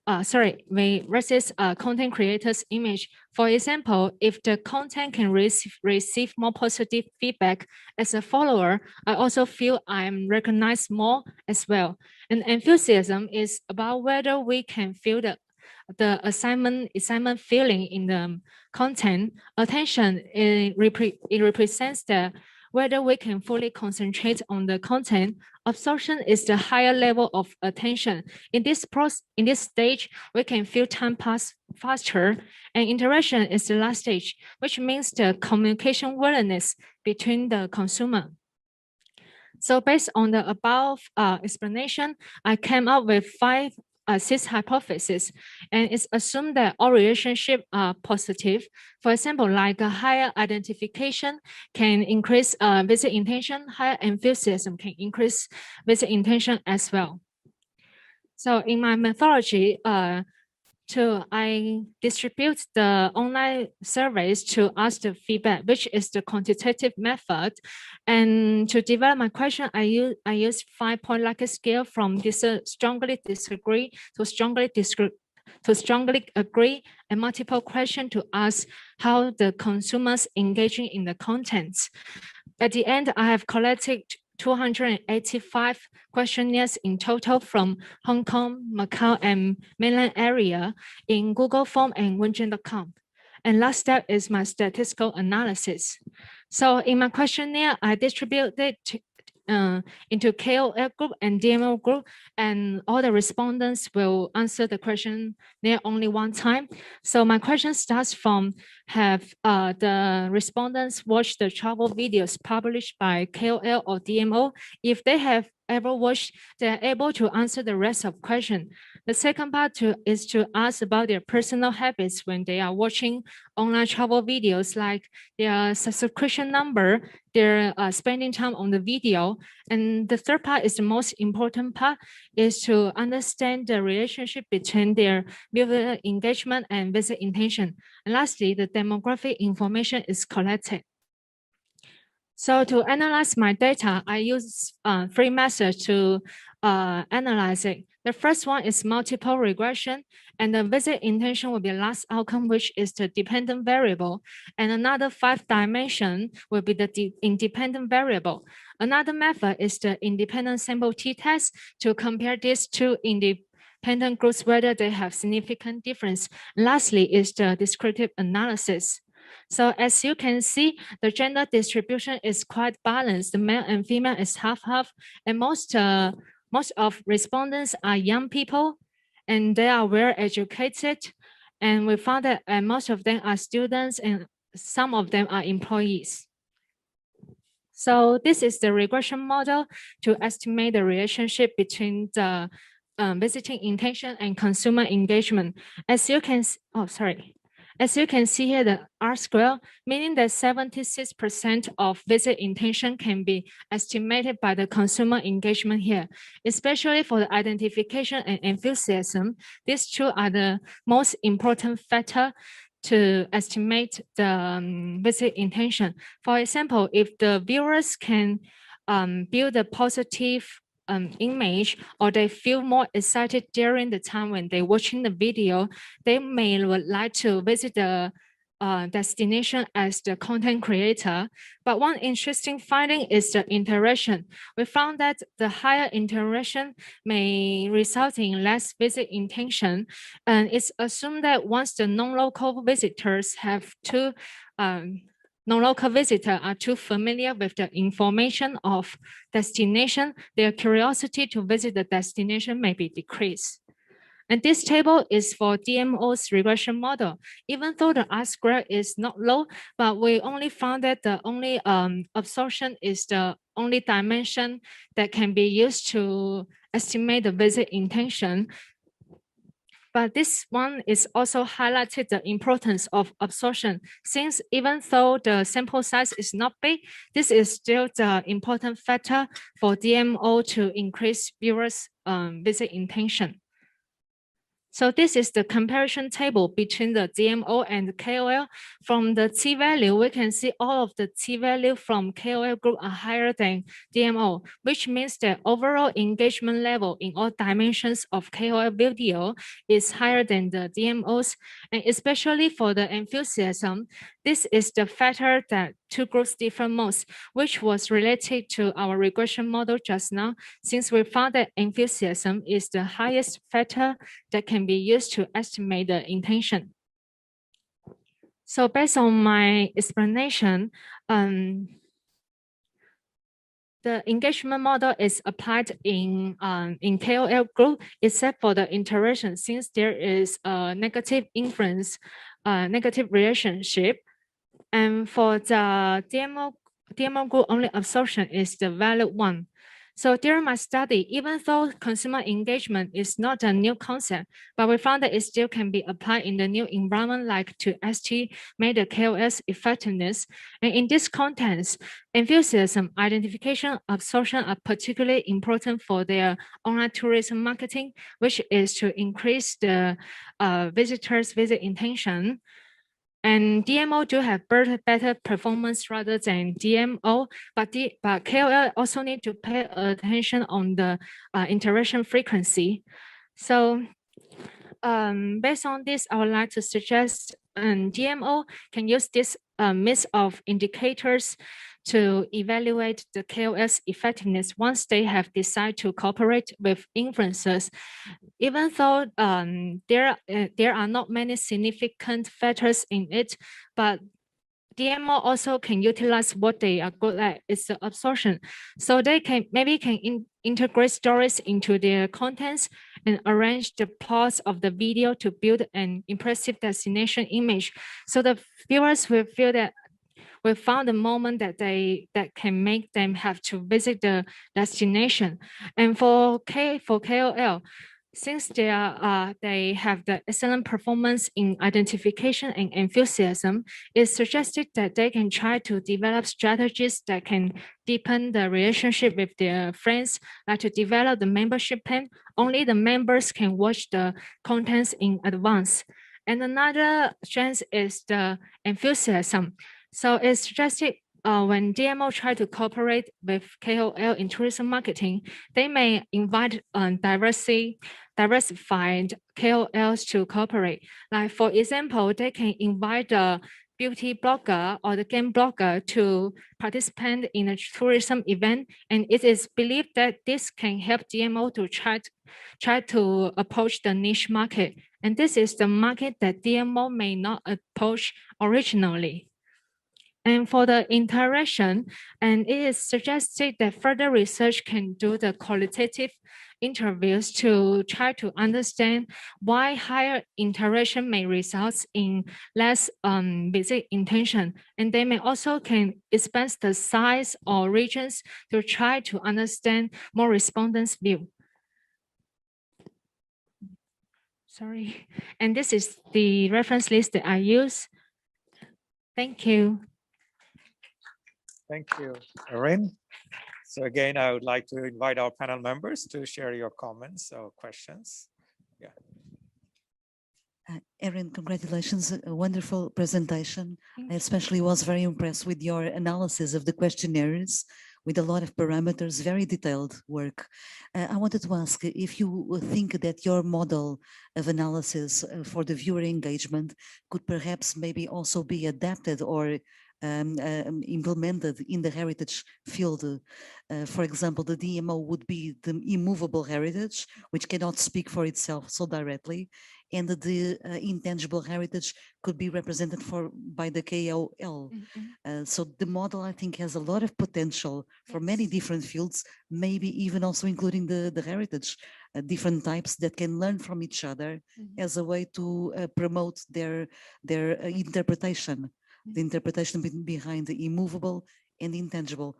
Versus content creator's image. For example, if the content can receive more positive feedback as a follower, I also feel I'm recognized more as well. And enthusiasm is about whether we can feel the assignment feeling in the content. Attention, it represents whether we can fully concentrate on the content. Absorption is the higher level of attention. In this stage, we can feel time pass faster, and interaction is the last stage, which means the communication willingness between the consumer. So based on the above explanation, I came up with 6 hypotheses, and it's assumed that all relationships are positive. For example, like a higher identification can increase visit intention, higher enthusiasm can increase visit intention as well. So in my methodology, I distribute the online surveys to ask the feedback, which is the quantitative method. And to develop my question, I use 5-point Likert scale from strongly disagree to strongly agree, and multiple questions to ask how the consumers engaging in the contents. At the end, I have collected 285 questionnaires in total from Hong Kong, Macau, and mainland area in Google Form and WENG.com. And last step is my statistical analysis. So in my questionnaire, I distributed into KOL group and DMO group, and all the respondents will answer the questionnaire only one time. So my question starts from, have the respondents watched the travel videos published by KOL or DMO? If they have ever watched, they're able to answer the rest of question. The second part is to ask about their personal habits when they are watching online travel videos, like their subscription number, their spending time on the video. And the third part is the most important part, is to understand the relationship between their viewer engagement and visit intention. And lastly, the demographic information is collected. So to analyze my data, I use 3 methods to analyze it. The first one is multiple regression, and the visit intention will be last outcome, which is the dependent variable. And another 5 dimension will be the independent variable. Another method is the independent sample t-test to compare these 2 independent groups, whether they have significant difference. Lastly is the descriptive analysis. So as you can see, the gender distribution is quite balanced. The male and female is half-half, and most of respondents are young people, and they are well educated. And we found that most of them are students, and some of them are employees. So this is the regression model to estimate the relationship between the visiting intention and consumer engagement. As you can see here, the R-square, meaning that 76% of visit intention can be estimated by the consumer engagement here, especially for the identification and enthusiasm. These 2 are the most important factor to estimate the visit intention. For example, if the viewers can build a positive image, or they feel more excited during the time when they're watching the video, they would like to visit the destination as the content creator. But one interesting finding is the interaction. We found that the higher interaction may result in less visit intention, and it's assumed that once the non-local visitors have non-local visitors are too familiar with the information of destination, their curiosity to visit the destination may be decreased. And this table is for DMO's regression model. Even though the R-square is not low, but we only found that the only absorption is the only dimension that can be used to estimate the visit intention. But this one is also highlighted the importance of absorption, since even though the sample size is not big, this is still the important factor for DMO to increase viewers' visit intention. So this is the comparison table between the DMO and KOL. From the t-value, we can see all of the t-value from KOL group are higher than DMO, which means that overall engagement level in all dimensions of KOL video is higher than the DMOs. And especially for the enthusiasm, this is the factor that two groups differ most, which was related to our regression model just now, since we found that enthusiasm is the highest factor that can be used to estimate the intention. So based on my explanation, the engagement model is applied in KOL group, except for the interaction, since there is a negative influence, negative relationship. And for the DMO group, only absorption is the valid one. So during my study, even though consumer engagement is not a new concept, but we found that it still can be applied in the new environment, like to estimate the KOL's effectiveness. And in this context, enthusiasm, identification, absorption are particularly important for their online tourism marketing, which is to increase the visitors' visit intention. And DMO do have better performance rather than DMO, but KOL also need to pay attention on the interaction frequency. So based on this, I would like to suggest DMO can use this mix of indicators to evaluate the KOL's effectiveness once they have decided to cooperate with influencers. Even though there are not many significant factors in it, but DMO also can utilize what they are good at, is the absorption. So they can integrate stories into their contents and arrange the plots of the video to build an impressive destination image. So the viewers will feel that we found a moment that can make them have to visit the destination. And for KOL, since they have the excellent performance in identification and enthusiasm, it's suggested that they can try to develop strategies that can deepen the relationship with their friends, like to develop the membership plan. Only the members can watch the contents in advance. And another strength is the enthusiasm. So it's suggested when DMO try to cooperate with KOL in tourism marketing, they may invite diversified KOLs to cooperate. Like for example, they can invite the beauty blogger or the game blogger to participate in a tourism event, and it is believed that this can help DMO to try to approach the niche market, and this is the market that DMO may not approach originally. And for the interaction, and it is suggested that further research can do the qualitative interviews to try to understand why higher interaction may result in less visit intention. And they may also can expand the size or regions to try to understand more respondents' view. Sorry. And this is the reference list that I use. Thank you. Thank you, ERIN. So again, I would like to invite our panel members to share your comments or questions. Yeah. ERIN, congratulations, a wonderful presentation. I especially was very impressed with your analysis of the questionnaires, with a lot of parameters, very detailed work. I wanted to ask if you think that your model of analysis for the viewer engagement could perhaps maybe also be adapted or implemented in the heritage field. For example, the DMO would be the immovable heritage, which cannot speak for itself so directly, and the intangible heritage could be represented by the KOL. So the model, I think, has a lot of potential for many different fields, maybe even also including the heritage, different types that can learn from each other as a way to promote their interpretation. The interpretation behind the immovable and intangible.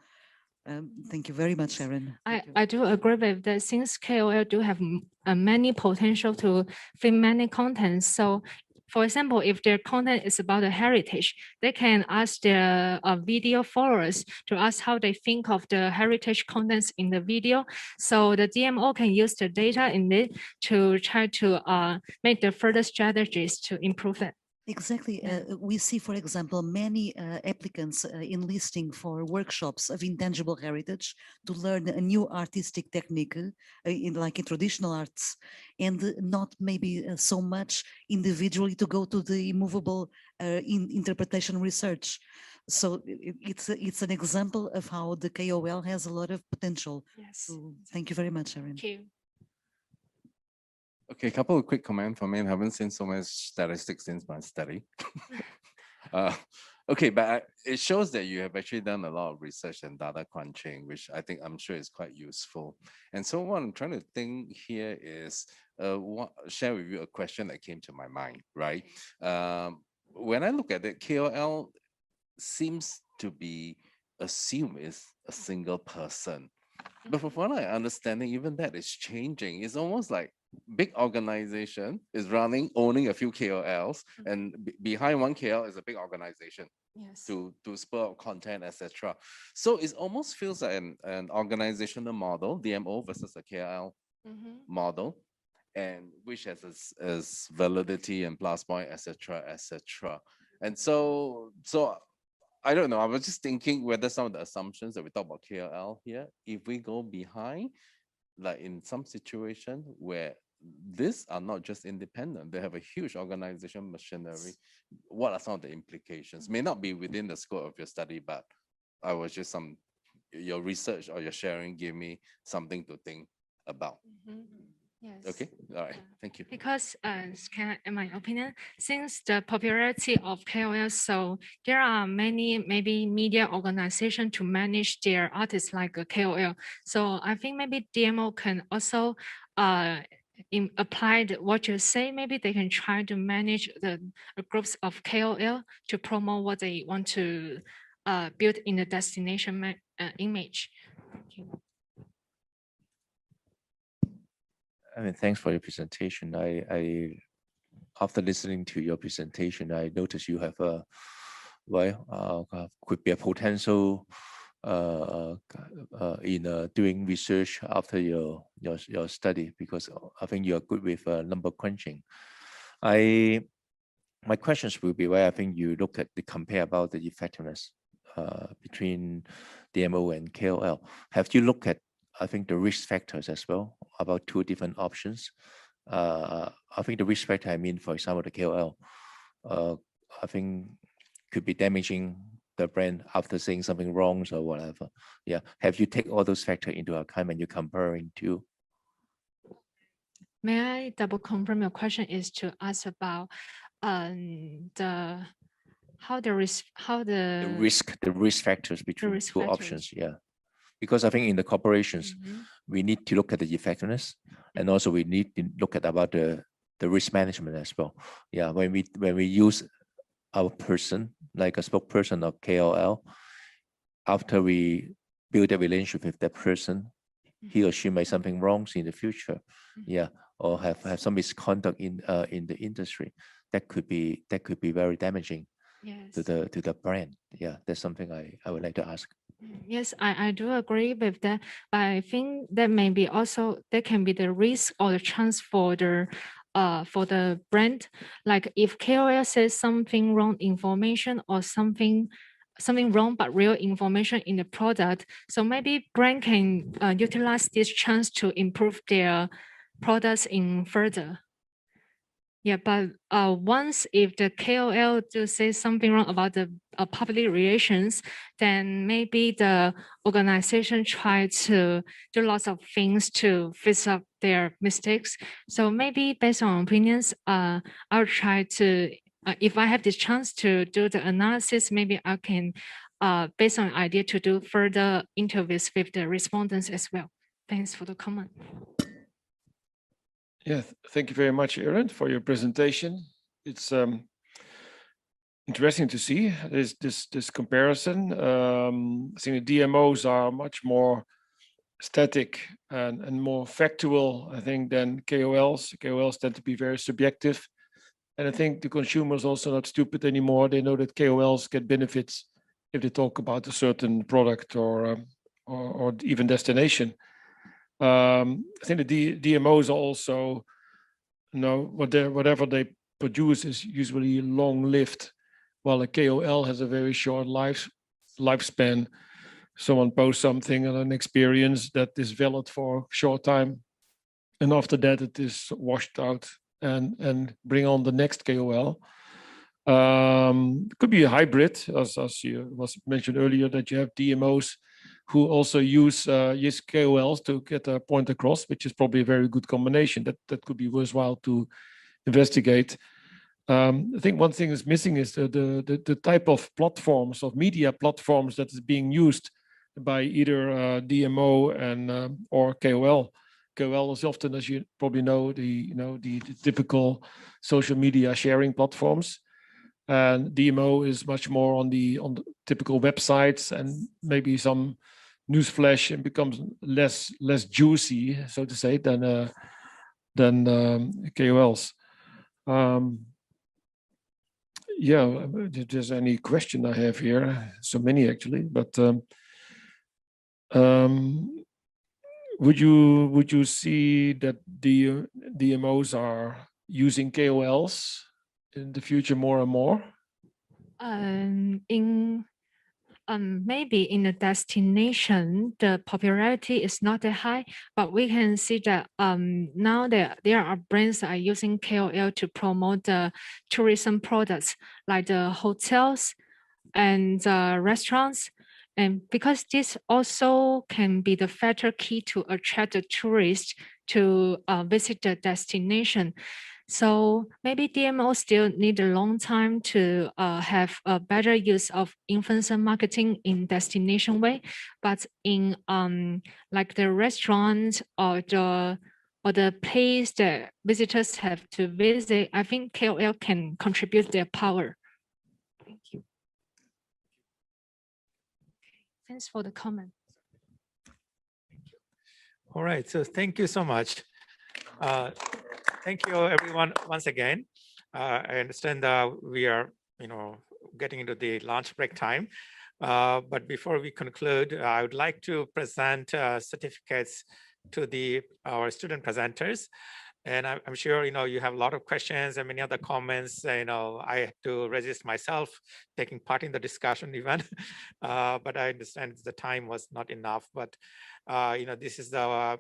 Thank you very much, Erin. I do agree with that, since KOL do have many potential to film many contents. So for example, if their content is about the heritage, they can ask their video followers to ask how they think of the heritage contents in the video. So the DMO can use the data in it to try to make the further strategies to improve that. Exactly. We see, for example, many applicants enlisting for workshops of intangible heritage to learn a new artistic technique, like in traditional arts, and not maybe so much individually to go to the immovable interpretation research. So it's an example of how the KOL has a lot of potential. Yes. So thank you very much, Erin. Thank you. Okay, a couple of quick comments for me. I haven't seen so much statistics since my study. Okay, but it shows that you have actually done a lot of research and data crunching, which I'm sure is quite useful. And so what I'm trying to think here is share with you a question that came to my mind, right? When I look at it, KOL seems to be assumed is a single person. But from what I understand, even that is changing. It's almost like big organization is owning a few KOLs, and behind one KOL is a big organization. Yes. To spur up content, etc. So it almost feels like an organizational model, DMO versus a KOL model, and which has validity and plus point, etc., etc. And so I don't know. I was just thinking whether some of the assumptions that we talk about KOL here, if we go behind, like in some situation where these are not just independent, they have a huge organization machinery. What are some of the implications? May not be within the scope of your study, but I was just your research or your sharing gave me something to think about. Yes. Okay, all right, thank you. Because in my opinion, since the popularity of KOL, so there are many maybe media organizations to manage their artists like a KOL. So I think maybe DMO can also apply what you say. Maybe they can try to manage the groups of KOL to promote what they want to build in the destination image. Thank you. I mean, thanks for your presentation. After listening to your presentation, I noticed you have could be a potential in doing research after your study, because I think you are good with number crunching. My questions will be where I think you look at compare about the effectiveness between DMO and KOL. Have you looked at the risk factors as well about two different options? I think the risk factor, I mean, for example, the KOL, I think could be damaging the brand after saying something wrong or whatever. Yeah. Have you take all those factors into account when you're comparing two? May I double confirm your question is to ask about the risk factors between two options? Yeah. Because I think in the corporations, we need to look at the effectiveness, and also we need to look at about the risk management as well. Yeah, when we use our person like a spokesperson of KOL, after we build a relationship with that person, he or she made something wrong in the future, yeah, or have some misconduct in the industry, that could be very damaging. Yes. to the brand. Yeah, that's something I would like to ask. Yes, I do agree with that. But I think that maybe also there can be the risk or the chance for the brand. Like if KOL says something wrong information or something wrong but real information in the product, so maybe brand can utilize this chance to improve their products in further. Yeah, but once if the KOL do say something wrong about the public relations, then maybe the organization try to do lots of things to fix up their mistakes. So maybe based on opinions, I'll try to, if I have this chance to do the analysis, maybe I can, based on idea, to do further interviews with the respondents as well. Thanks for the comment. Yeah, thank you very much, ERIN, for your presentation. It's interesting to see this comparison. I think the DMOs are much more static and more factual, I think, than KOLs. KOLs tend to be very subjective. And I think the consumer is also not stupid anymore. They know that KOLs get benefits if they talk about a certain product or even destination. I think the DMOs are also, whatever they produce is usually long-lived, while a KOL has a very short lifespan. Someone posts something on an experience that is valid for a short time, and after that it is washed out and bring on the next KOL. It could be a hybrid, as was mentioned earlier, that you have DMOs who also use KOLs to get a point across, which is probably a very good combination. That could be worthwhile to investigate. I think one thing is missing is the type of platforms, of media platforms, that is being used by either DMO and or KOL. KOL is often, as you probably know, the typical social media sharing platforms, and DMO is much more on the typical websites and maybe some newsflash, and becomes less juicy, so to say, than KOLs. Yeah, if there's any question I have here, so many actually, but would you see that the DMOs are using KOLs in the future more and more? Maybe in the destination, the popularity is not that high, but we can see that now there are brands that are using KOL to promote the tourism products, like the hotels and restaurants. And because this also can be the factor key to attract the tourists to visit the destination. So maybe DMO still need a long time to have a better use of influencer marketing in destination way, but in like the restaurant or the place that visitors have to visit, I think KOL can contribute their power. Thank you. Thanks for the comment. All right, so thank you so much. Thank you, everyone, once again. I understand we are, getting into the lunch break time. But before we conclude, I would like to present certificates to our student presenters. And I'm sure, you have a lot of questions and many other comments. I had to resist myself taking part in the discussion even, but I understand the time was not enough. But, this is the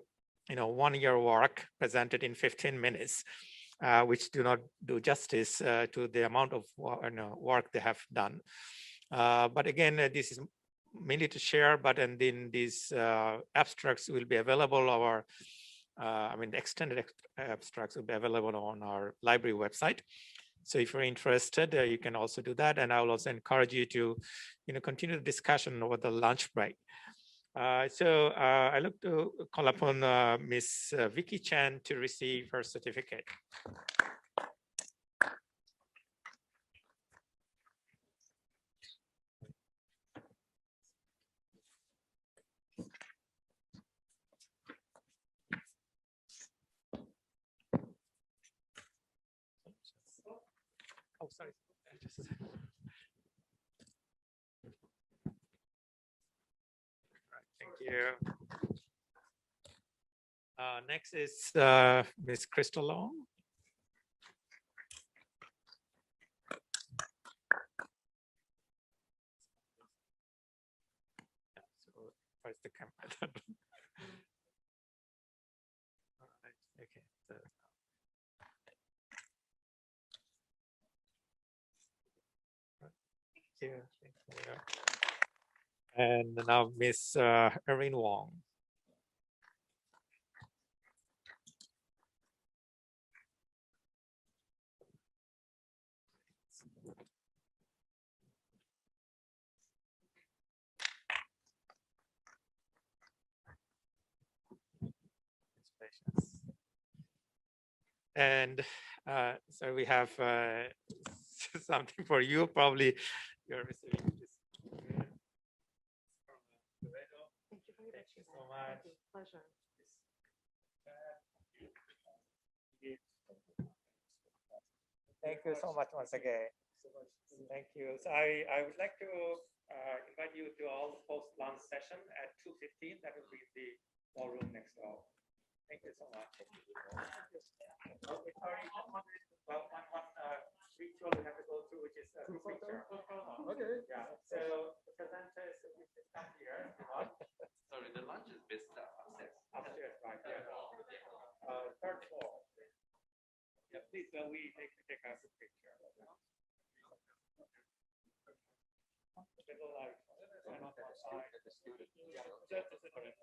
1-year work presented in 15 minutes, which do not do justice to the amount of work they have done. But again, this is mainly to share, but and then these abstracts will be available, the extended abstracts will be available on our library website. So if you're interested, you can also do that. And I will also encourage you to continue the discussion over the lunch break. So I look to call upon Miss Vicky Chen to receive her certificate. Oh, sorry. Thank you. Next is Ms. KRYSTAL LEONG. So where's the camera? All right. Okay. So, thank you. Thank you. And now Miss ERIN Wong. And so we have this is something for you. Probably you're receiving this. Thank you so much. Pleasure. Thank you so much once again. Thank you. So I would like to invite you to all post-lunch session at 2:15. That will be in the ballroom next door. Thank you so much. Okay, sorry, one ritual we have to go through, which is a picture. Okay. Yeah. So the presenters, we just come here. Sorry, the lunch is based upstairs. Upstairs, right? Yeah. Third floor. Yeah, please, we take a good picture. Little light. And on one side. Yeah, just a second.